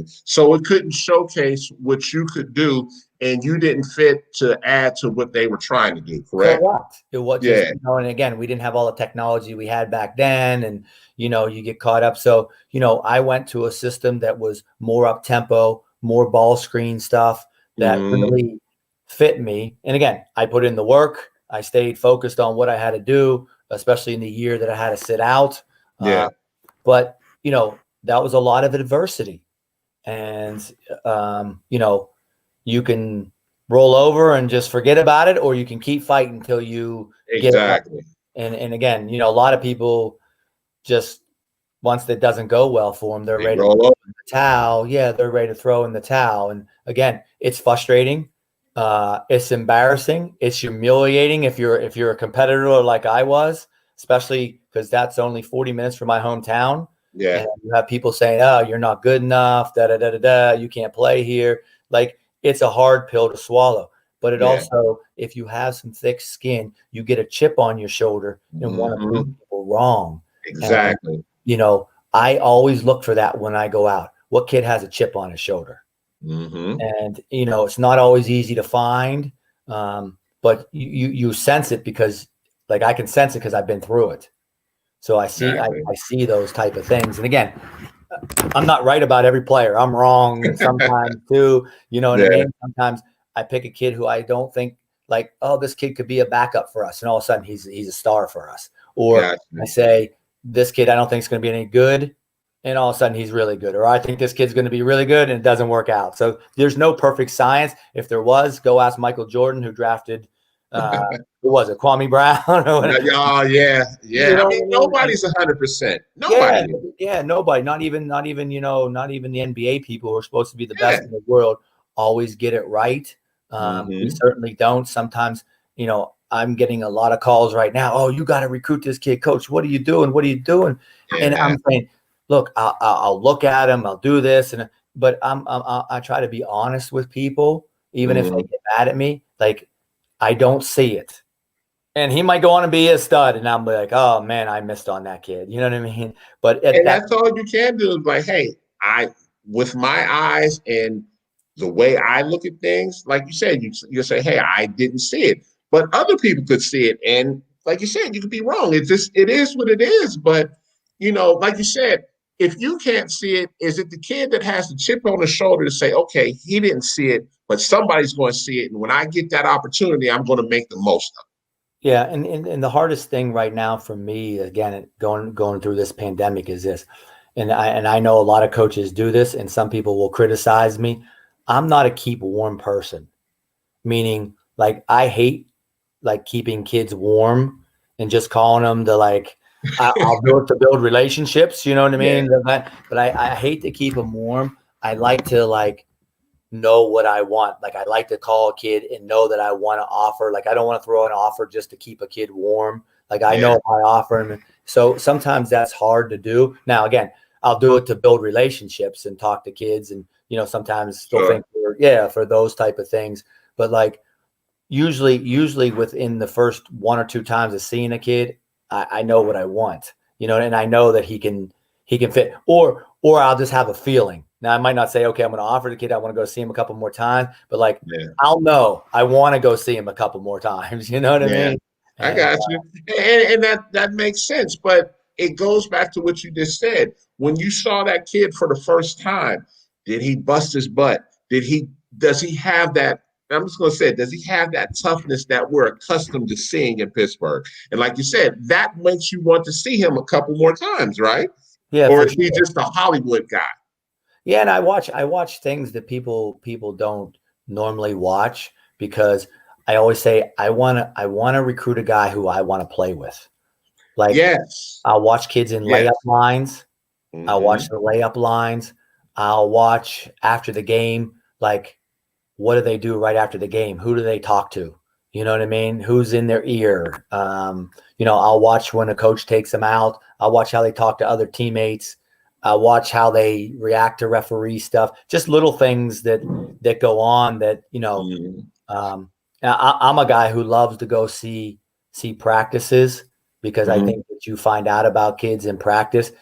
So it couldn't showcase what you could do, and you didn't fit to add to what they were trying to do, correct? It was just, and again, we didn't have all the technology we had back then, and, you get caught up. So, I went to a system that was more up-tempo, more ball screen stuff that really fit me. And again, I put in the work. I stayed focused on what I had to do, especially in the year that I had to sit out. But, that was a lot of adversity. And, you can roll over and just forget about it, or you can keep fighting until you get it. And again, a lot of people just, once it doesn't go well for them, they're ready to throw in the towel. Yeah, they're ready to throw in the towel. And again, it's frustrating. It's embarrassing. It's humiliating if you're a competitor like I was, especially because that's only 40 minutes from my hometown. Yeah. And you have people saying, "Oh, you're not good enough. You can't play here." Like, it's a hard pill to swallow. But it also, if you have some thick skin, you get a chip on your shoulder and want to prove people wrong. Exactly. And, I always look for that when I go out. What kid has a chip on his shoulder? And, it's not always easy to find, but you sense it, because like I can sense it because I've been through it. So I see, I see those type of things. And again, I'm not right about every player. I'm wrong sometimes too. You know what I mean? Sometimes I pick a kid who I don't think, like, oh, this kid could be a backup for us, and all of a sudden he's a star for us. Or I say, this kid I don't think is going to be any good, and all of a sudden he's really good. Or I think this kid's going to be really good, and it doesn't work out. So there's no perfect science. If there was, go ask Michael Jordan, who drafted who was it, Kwame Brown? I mean, nobody's 100%. Nobody. Nobody. Not even not even the NBA people who are supposed to be the best in the world always get it right. We certainly don't. Sometimes, I'm getting a lot of calls right now. Oh, you got to recruit this kid, coach. What are you doing? What are you doing? And I'm saying, look, I'll look at him. I'll do this, but I try to be honest with people, even if they get mad at me. Like, I don't see it. And he might go on and be a stud, and I'm like, oh man, I missed on that kid. You know what I mean? But that's all you can do is like, hey, with my eyes and the way I look at things, like you said, you say, hey, I didn't see it, but other people could see it, and like you said, you could be wrong. It is what it is. But like you said, if you can't see it, is it the kid that has the chip on the shoulder to say, okay, he didn't see it, but somebody's going to see it, and when I get that opportunity, I'm going to make the most of it. Yeah, and the hardest thing right now for me, again, going through this pandemic, is this: and I know a lot of coaches do this, and some people will criticize me. I'm not a keep warm person, meaning like I hate like keeping kids warm and just calling them to like I'll do it to build relationships. You know what I mean? Yeah. But I hate to keep them warm. I like to like know what I want. Like I like to call a kid and know that I want to offer. Like I don't want to throw an offer just to keep a kid warm. Like I know if I offer him. So sometimes that's hard to do. Now again, I'll do it to build relationships and talk to kids, and sometimes still think for those type of things. But like usually within the first 1 or 2 times of seeing a kid, I know what I want, and I know that he can fit, or I'll just have a feeling. Now I might not say, okay, I'm going to offer the kid, I want to go see him a couple more times, but like, I'll know I want to go see him a couple more times. You know what I mean? I got you. And that makes sense, but it goes back to what you just said. When you saw that kid for the first time, did he bust his butt? Does he have that? I'm just going to say, does he have that toughness that we're accustomed to seeing in Pittsburgh? And like you said, that makes you want to see him a couple more times, right? Yeah. Or is he just a Hollywood guy? Yeah, and I watch things that people don't normally watch, because I always say I want to recruit a guy who I want to play with. Like, yes, I'll watch kids in layup lines. Mm-hmm. I'll watch the layup lines. I'll watch after the game, like, what do they do right after the game? Who do they talk to? You know what I mean? Who's in their ear? I'll watch when a coach takes them out. I'll watch how they talk to other teammates. I'll watch how they react to referee stuff. Just little things that go on that, I'm a guy who loves to go see practices, because I think that you find out about kids in practice.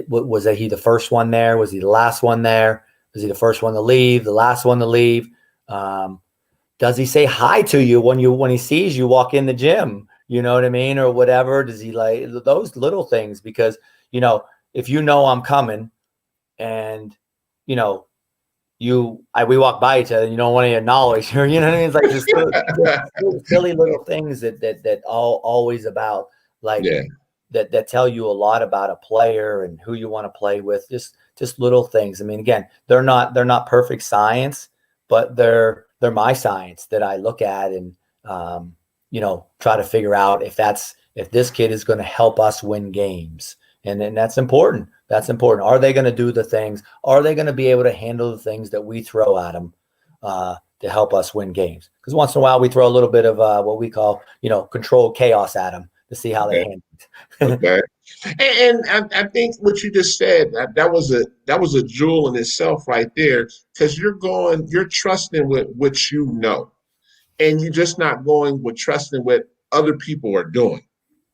Was he the first one there? Was he the last one there? Was he the first one to leave? The last one to leave? Does he say hi to you when he sees you walk in the gym? You know what I mean? Or whatever. Does he like those little things? Because, if I'm coming and, we walk by each other and you don't want to acknowledge her, you know what I mean? It's like just silly little things that always about like that tell you a lot about a player and who you want to play with. Just little things. I mean, again, they're not perfect science, but they're my science that I look at and try to figure out if this kid is going to help us win games. And that's important. That's important. Are they going to do the things? Are they going to be able to handle the things that we throw at them to help us win games? Because once in a while we throw a little bit of what we call, controlled chaos at them to see how they handle it. Okay. And I think what you just said, that was a jewel in itself right there, because you're trusting with what you know, and you're just not going with trusting what other people are doing.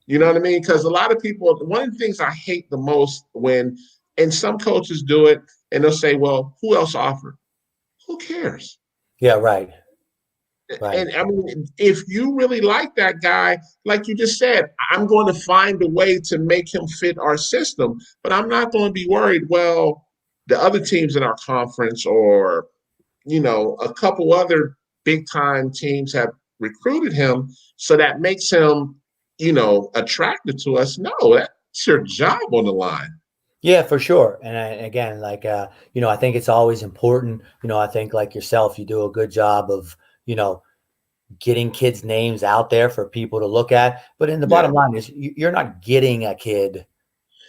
You know what I mean? Because a lot of people, one of the things I hate the most and some coaches do it, and they'll say, well, who else offered? Who cares? Yeah, right. And I mean, if you really like that guy, like you just said, I'm going to find a way to make him fit our system, but I'm not going to be worried, well, the other teams in our conference or, a couple other big time teams have recruited him, so that makes him attracted to us. No, that's your job on the line. Yeah, for sure. And again, like, I think it's always important. I think like yourself, you do a good job of, getting kids' names out there for people to look at. But in the bottom line is you're not getting a kid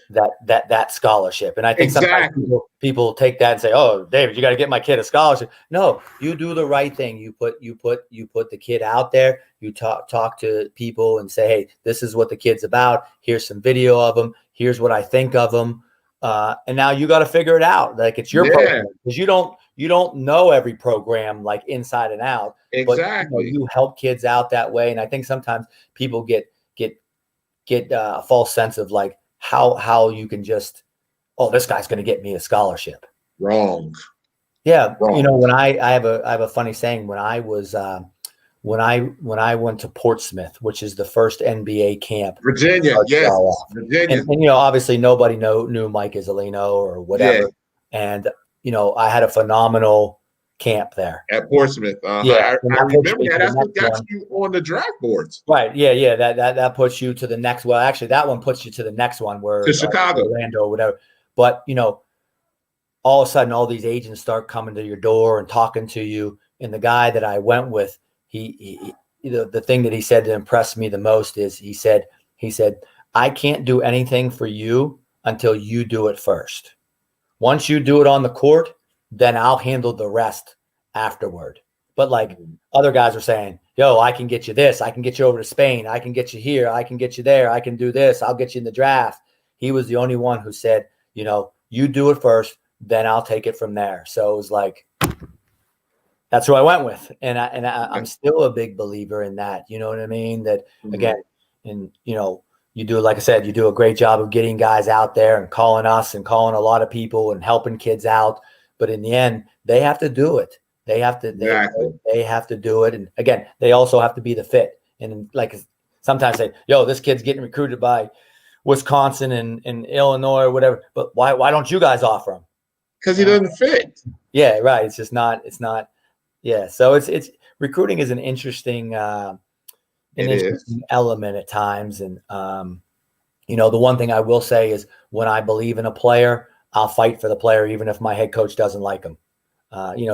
that scholarship. And I think sometimes people take that and say, oh, David, you got to get my kid a scholarship. No, you do the right thing. You put the kid out there. You talk to people and say, hey, this is what the kid's about. Here's some video of him. Here's what I think of him. And now you got to figure it out. Like, it's your program, because you don't know every program like inside and out. Exactly. But you help kids out that way. And I think sometimes people get a false sense of like how you can just, oh, this guy's going to get me a scholarship. Wrong. Yeah. Wrong. When I have a funny saying, when I was when I went to Portsmouth, which is the first NBA camp, Virginia, yes, Virginia, and obviously nobody knew Mike Isolino or whatever, and I had a phenomenal camp there at Portsmouth. Yeah, I remember that. That's what got you on the draft boards, right? Yeah. That puts you to the next. Well, actually, that one puts you to the next one, where to Chicago, Orlando, whatever. But, all of a sudden, all these agents start coming to your door and talking to you. And the guy that I went with, he the thing that he said that impressed me the most is he said, I can't do anything for you until you do it first. Once you do it on the court, then I'll handle the rest afterward. But like other guys were saying, yo, I can get you this. I can get you over to Spain. I can get you here. I can get you there. I can do this. I'll get you in the draft. He was the only one who said, you do it first, then I'll take it from there. So it was like, that's who I went with. And I'm still a big believer in that. You know what I mean? That again, and you do, like I said, you do a great job of getting guys out there and calling us and calling a lot of people and helping kids out. But in the end, they have to do it. They have to, they have to do it. And again, they also have to be the fit. And like sometimes say, yo, this kid's getting recruited by Wisconsin and Illinois or whatever. But why don't you guys offer him? Because he doesn't fit. Yeah, right. It's not. Yeah. So it's recruiting is an interesting, interesting element at times. And, the one thing I will say is when I believe in a player, I'll fight for the player, even if my head coach doesn't like him.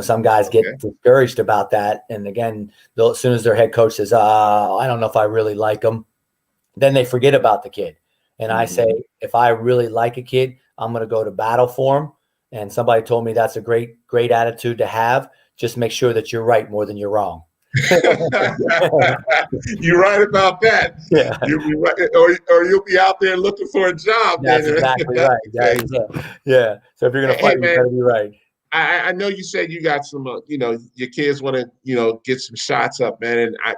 Some guys get discouraged about that. And again, as soon as their head coach says, I don't know if I really like him, then they forget about the kid. And I say, if I really like a kid, I'm going to go to battle for him. And somebody told me that's a great attitude to have. Just make sure that you're right more than you're wrong. You're right about that. Yeah. You'll be right, or you'll be out there looking for a job. That's exactly right. Yeah. So if you're going to fight, you better be right. I know you said you got some, your kids want to, get some shots up, man. And I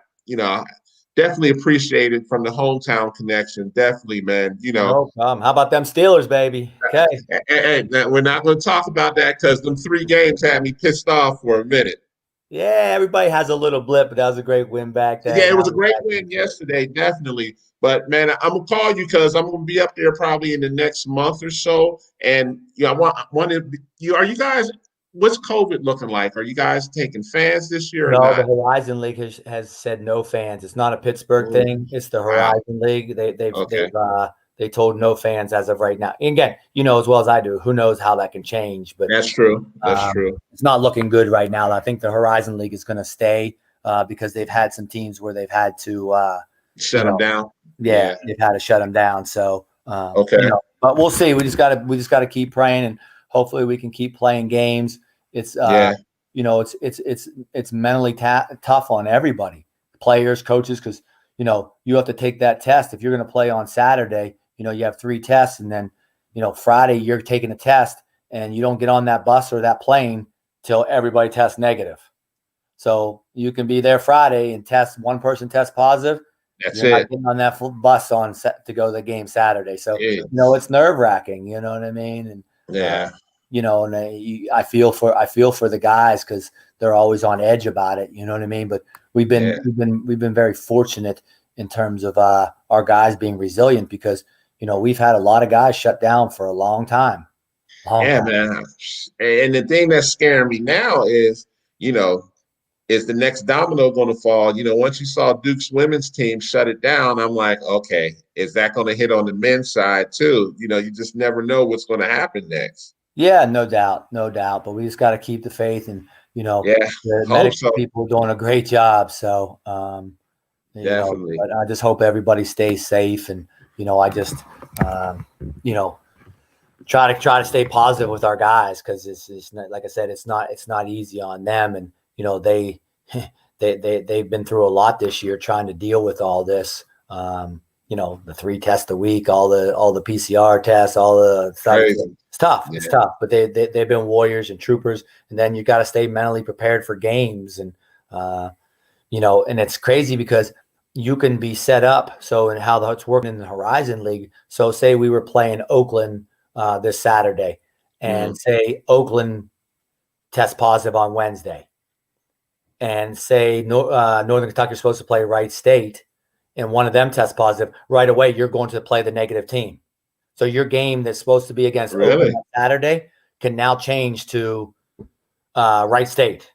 definitely appreciate it from the hometown connection. Definitely, man. No problem. How about them Steelers, baby? Okay. Hey, we're not going to talk about that because them 3 games had me pissed off for a minute. Yeah, everybody has a little blip, but that was a great win back then. Yeah, it was a great win yesterday, definitely. But man, I'm gonna call you because I'm gonna be up there probably in the next month or so. And I want to. Are you guys? What's COVID looking like? Are you guys taking fans this year? No, or not? the Horizon League has said no fans. It's not a Pittsburgh thing. It's the Horizon League. They told no fans as of right now. And again, as well as I do, who knows how that can change. But that's true. That's true. It's not looking good right now. I think the Horizon League is going to stay because they've had some teams where they've had to shut them down. Yeah, they've had to shut them down. So okay, but we'll see. We just got to keep praying, and hopefully we can keep playing games. It's it's mentally tough on everybody, players, coaches, because you have to take that test. If you're going to play on Saturday, you have 3 tests, and then Friday you're taking a test, and you don't get on that bus or that plane till everybody tests negative. So you can be there Friday and one person tests positive. That's you're it. not getting on that bus to go to the game Saturday. So it's nerve wracking. You know what I mean? And I feel for the guys because they're always on edge about it. You know what I mean? But we've been very fortunate in terms of our guys being resilient because we've had a lot of guys shut down for a long time. Man. And the thing that's scaring me now is is the next domino going to fall? Once you saw Duke's women's team shut it down, I'm like, okay, is that going to hit on the men's side too? You just never know what's going to happen next. Yeah, no doubt. But we just got to keep the faith, and the medical people are doing a great job. So, definitely. But I just hope everybody stays safe, and I just, try to stay positive with our guys because it's not, like I said, it's not easy on them, and they've been through a lot this year trying to deal with all this. The 3 tests a week, all the PCR tests, all the stuff. Crazy. It's tough. It's tough, but they've been warriors and troopers. And then you got to stay mentally prepared for games, and and it's crazy because you can be set up. So and how it's working in the Horizon League. So say we were playing Oakland this Saturday, and say Oakland tests positive on Wednesday, and say Northern Kentucky is supposed to play Wright State, and one of them tests positive, right away you're going to play the negative team. So your game that's supposed to be against Oakland on Saturday can now change to Wright State,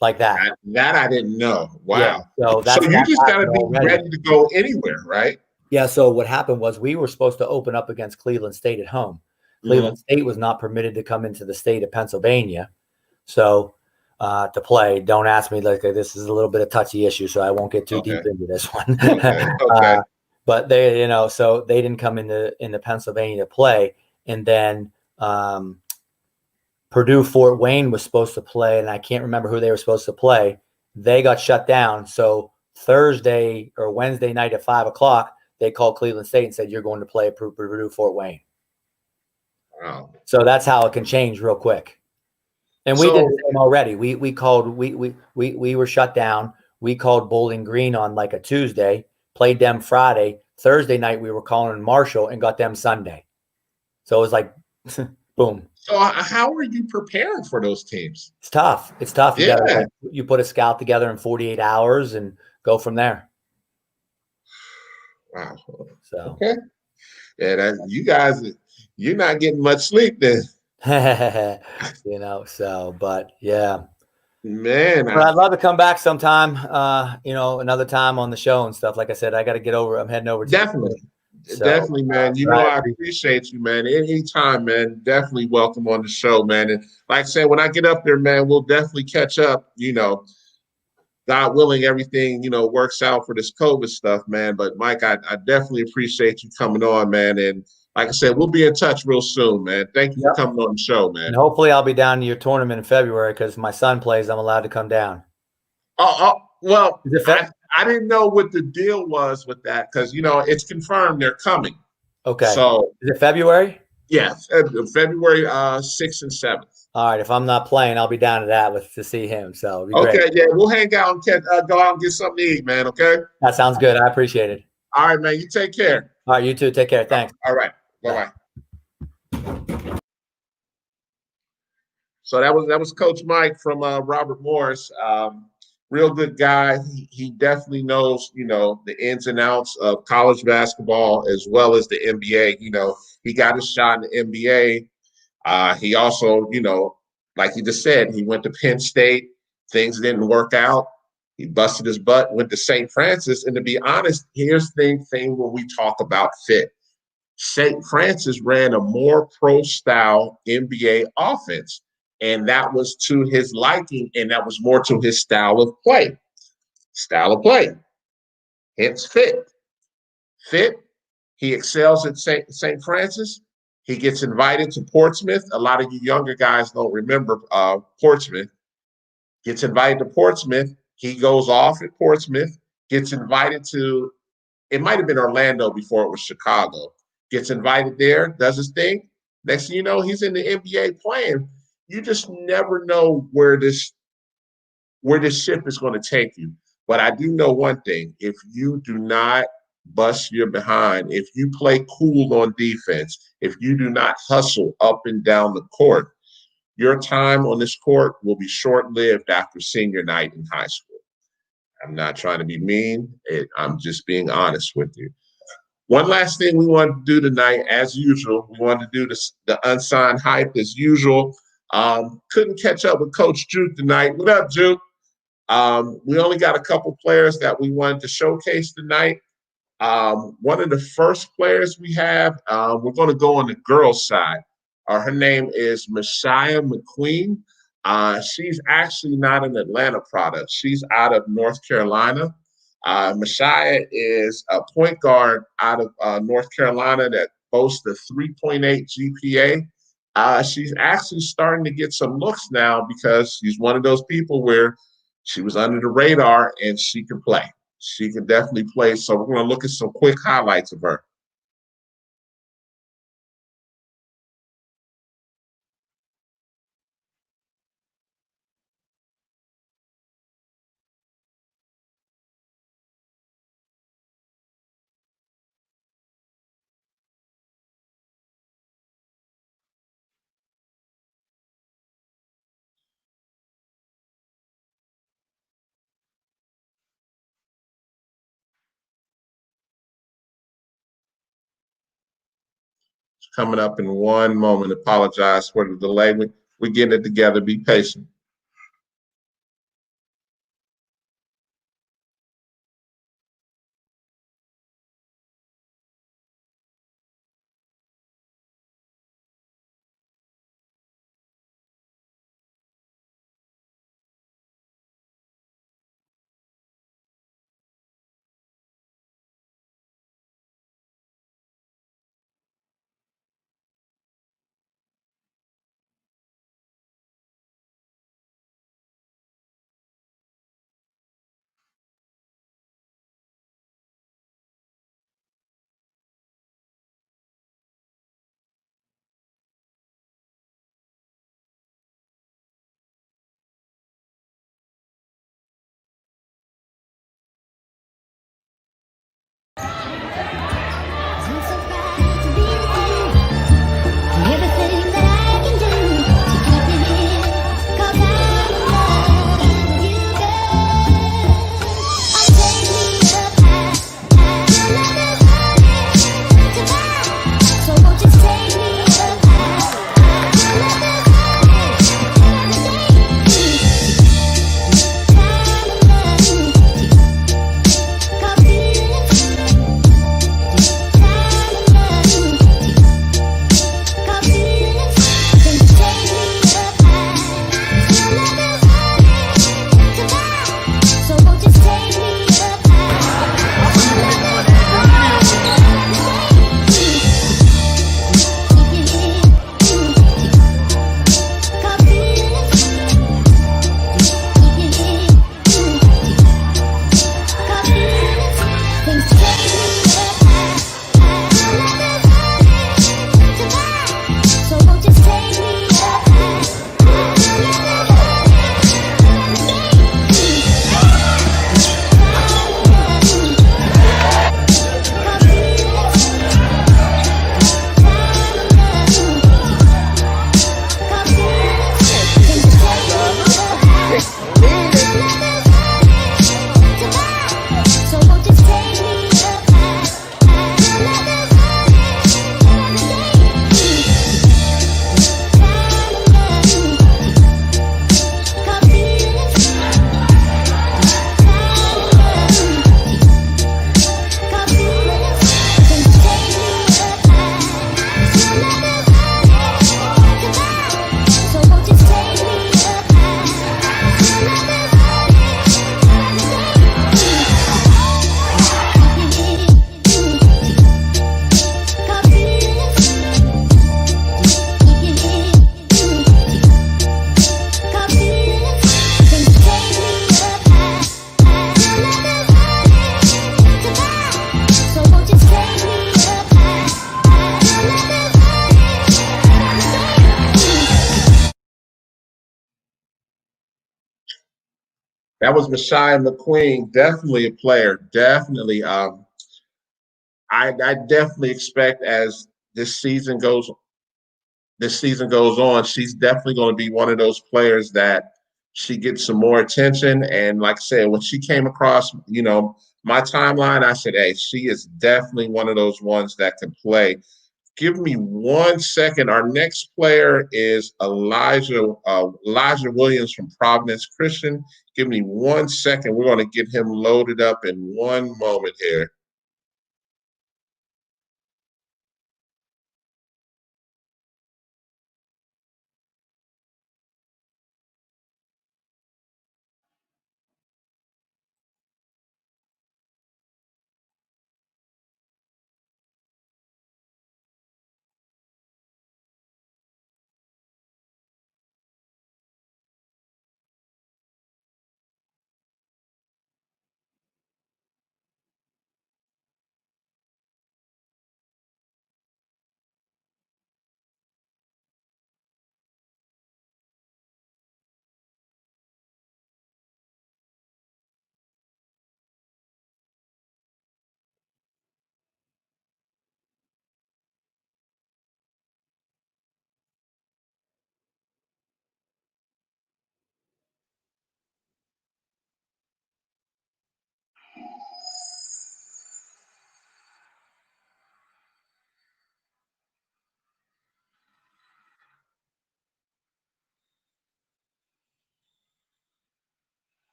like that. That I didn't know. Wow. Yeah, so you just got to be ready to go anywhere, right? Yeah. So what happened was we were supposed to open up against Cleveland State at home. Cleveland State was not permitted to come into the state of Pennsylvania. So to play, don't ask me, like, this is a little bit of touchy issue, so I won't get too deep into this one. Okay. But they, so they didn't come into Pennsylvania to play. And then Purdue Fort Wayne was supposed to play, and I can't remember who they were supposed to play. They got shut down. So Thursday or Wednesday night at 5:00, they called Cleveland State and said, "You're going to play at Purdue Fort Wayne." Wow. So that's how it can change real quick. And we did the same already. We called, we were shut down. We called Bowling Green on like a Tuesday, played them Friday. Thursday night we were calling Marshall and got them Sunday. So it was like boom. So how are you preparing for those teams? It's tough. It's tough. Yeah. You put a scout together in 48 hours and go from there. Wow. So okay. Yeah, you guys, you're not getting much sleep then. So, but yeah. Man, but I'd love to come back sometime, another time on the show and stuff. Like I said, I got to get over. I'm heading over to Definitely, man. I appreciate you, man. Anytime, man. Definitely welcome on the show, man. And like I said, when I get up there, man, we'll definitely catch up. God willing, everything, works out for this COVID stuff, man. But Mike, I definitely appreciate you coming on, man. And like I said, we'll be in touch real soon, man. Thank you for coming on the show, man. And hopefully I'll be down to your tournament in February because my son plays. I'm allowed to come down. Well, I didn't know what the deal was with that because, it's confirmed they're coming. Okay. So is it February? Yes, February 6th and 7th. All right. If I'm not playing, I'll be down to that to see him. So okay, great. Yeah, we'll hang out and go out and get something to eat, man. Okay. That sounds good. I appreciate it. All right, man. You take care. All right, you too. Take care. Thanks. All right. Bye-bye. So that was Coach Mike from Robert Morris. Real good guy. He definitely knows, the ins and outs of college basketball as well as the NBA. He got his shot in the NBA. He also, like he just said, he went to Penn State. Things didn't work out. He busted his butt, went to St. Francis. And to be honest, here's the thing when we talk about fit. St. Francis ran a more pro-style NBA offense. And that was to his liking, and that was more to his style of play. Hence fit. He excels at St. Francis. He gets invited to Portsmouth. A lot of you younger guys don't remember Portsmouth. Gets invited to Portsmouth. He goes off at Portsmouth. Gets invited to, it might have been Orlando before it was Chicago. Gets invited there, does his thing. Next thing you know, he's in the NBA playing. You just never know where this ship is going to take you. But I do know one thing. If you do not bust your behind, if you play cool on defense, if you do not hustle up and down the court, your time on this court will be short-lived after senior night in high school. I'm not trying to be mean. I'm just being honest with you. One last thing we wanted to do tonight, as usual, we wanted to do the unsigned hype as usual. Couldn't catch up with Coach Juke tonight. What up, Juke? We only got a couple players that we wanted to showcase tonight. One of the first players we have, we're going to go on the girls' side. Her name is Messiah McQueen. She's actually not an Atlanta product. She's out of North Carolina. Messiah is a point guard out of North Carolina that boasts a 3.8 GPA. She's actually starting to get some looks now because she's one of those people where she was under the radar and she can play. She can definitely play. So we're going to look at some quick highlights of her. Coming up in one moment. Apologize for the delay. We're getting it together. Be patient. That was Messiah McQueen, definitely a player. Definitely. I definitely expect as this season goes on, she's definitely going to be one of those players that she gets some more attention. And like I said, when she came across, my timeline, I said, hey, she is definitely one of those ones that can play. Give me 1 second. Our next player is Elijah Williams from Providence Christian. Give me 1 second. We're going to get him loaded up in one moment here.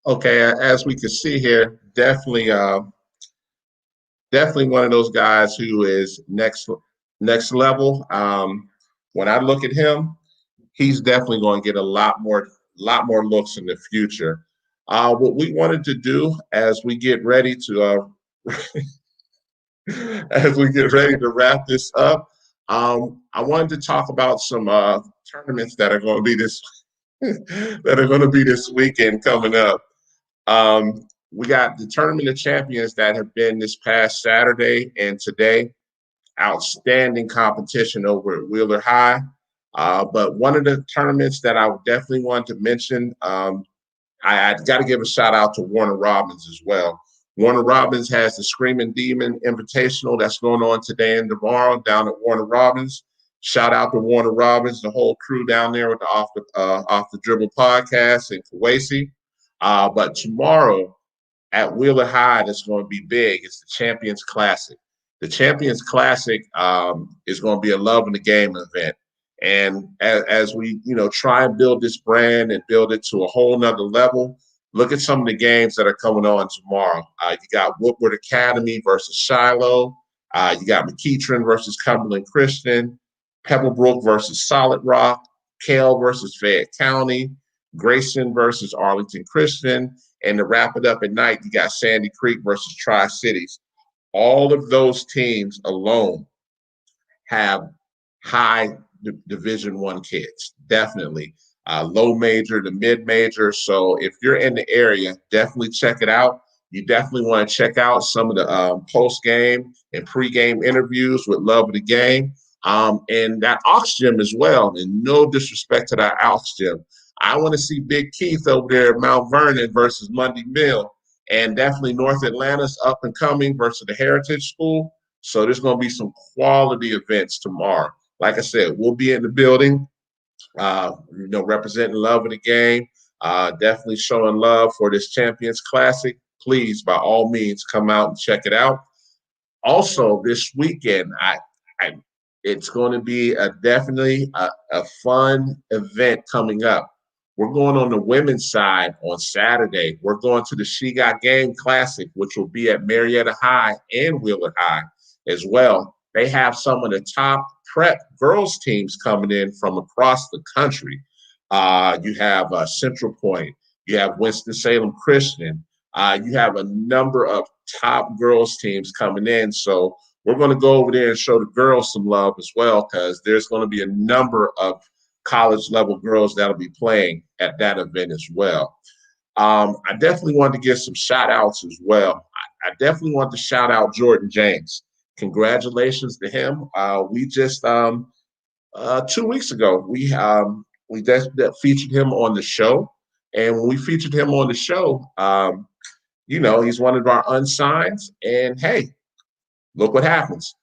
Okay, as we can see here, definitely one of those guys who is next level. When I look at him, he's definitely going to get a lot more looks in the future. What we wanted to do as we get ready to as we get ready to wrap this up, I wanted to talk about some tournaments that are going to be this that are going to be this weekend coming up. We got the Tournament of Champions that have been this past Saturday and today. Outstanding competition over at Wheeler High. But one of the tournaments that I definitely want to mention, I got to give a shout out to Warner Robins as well. Warner Robins has the Screaming Demon Invitational that's going on today and tomorrow down at Warner Robins. Shout out to Warner Robins, the whole crew down there with the Off the Dribble podcast in Kuwaisi. But tomorrow at Wheeler High, that's going to be big. It's the Champions Classic. The Champions Classic is going to be a love in the game event. And as we, try and build this brand and build it to a whole nother level, look at some of the games that are coming on tomorrow. You got Woodward Academy versus Shiloh. You got McEachern versus Cumberland Christian, Pebblebrook versus Solid Rock, Kell versus Fayette County, Grayson versus Arlington Christian. And to wrap it up at night, you got Sandy Creek versus Tri-Cities. All of those teams alone have high Division I kids, definitely. Low major to mid major. So if you're in the area, definitely check it out. You definitely want to check out some of the post-game and pre-game interviews with Love of the Game. And that Aux Gym as well. And no disrespect to that Aux Gym. I want to see Big Keith over there at Mount Vernon versus Monday Mill. And definitely North Atlanta's up and coming versus the Heritage School. So there's going to be some quality events tomorrow. Like I said, we'll be in the building, representing Love of the Game, definitely showing love for this Champions Classic. Please, by all means, come out and check it out. Also, this weekend, it's going to be definitely a fun event coming up. We're going on the women's side on Saturday. We're going to the She Got Game Classic, which will be at Marietta High and Wheeler High as well. They have some of the top prep girls teams coming in from across the country. You have Central Point. You have Winston-Salem Christian. You have a number of top girls teams coming in. So we're going to go over there and show the girls some love as well, because there's going to be a number of college level girls that'll be playing at that event as well. I definitely wanted to give some shout outs as well. I definitely want to shout out Jordan James. Congratulations to him. We just 2 weeks ago, we just featured him on the show. And when we featured him on the show, he's one of our unsigns. And hey, look what happens.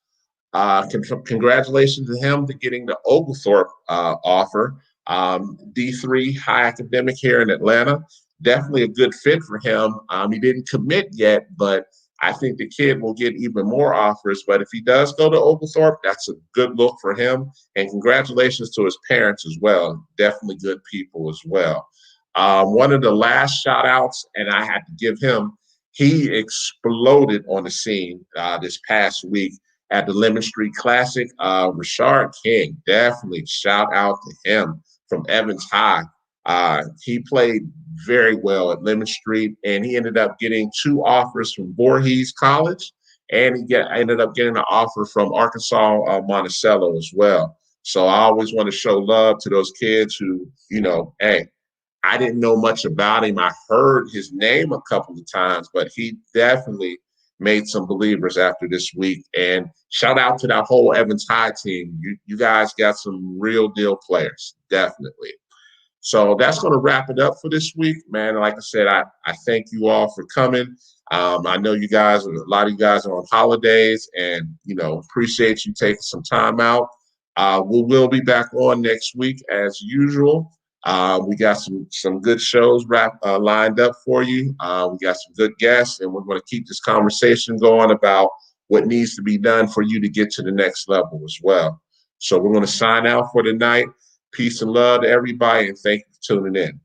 Congratulations to him to getting the Oglethorpe offer. D3 high academic here in Atlanta. Definitely a good fit for him. He didn't commit yet, but I think the kid will get even more offers. But if he does go to Oglethorpe, that's a good look for him. And congratulations to his parents as well. Definitely good people as well. One of the last shout outs, and I had to give him, he exploded on the scene this past week at the Lemon Street Classic. Rashard King, definitely shout out to him from Evans High. He played very well at Lemon Street, and he ended up getting 2 offers from Voorhees College, and he ended up getting an offer from Arkansas Monticello as well. So I always want to show love to those kids who, hey, I didn't know much about him. I heard his name a couple of times, but he definitely made some believers after this week. And shout out to that whole Evans High team. You guys got some real deal players, definitely. So that's going to wrap it up for this week, man. Like I said, I thank you all for coming. I know a lot of you guys are on holidays, and, appreciate you taking some time out. We will be back on next week as usual. We got some good shows lined up for you. We got some good guests, and we're going to keep this conversation going about what needs to be done for you to get to the next level as well. So we're going to sign out for tonight. Peace and love to everybody, and thank you for tuning in.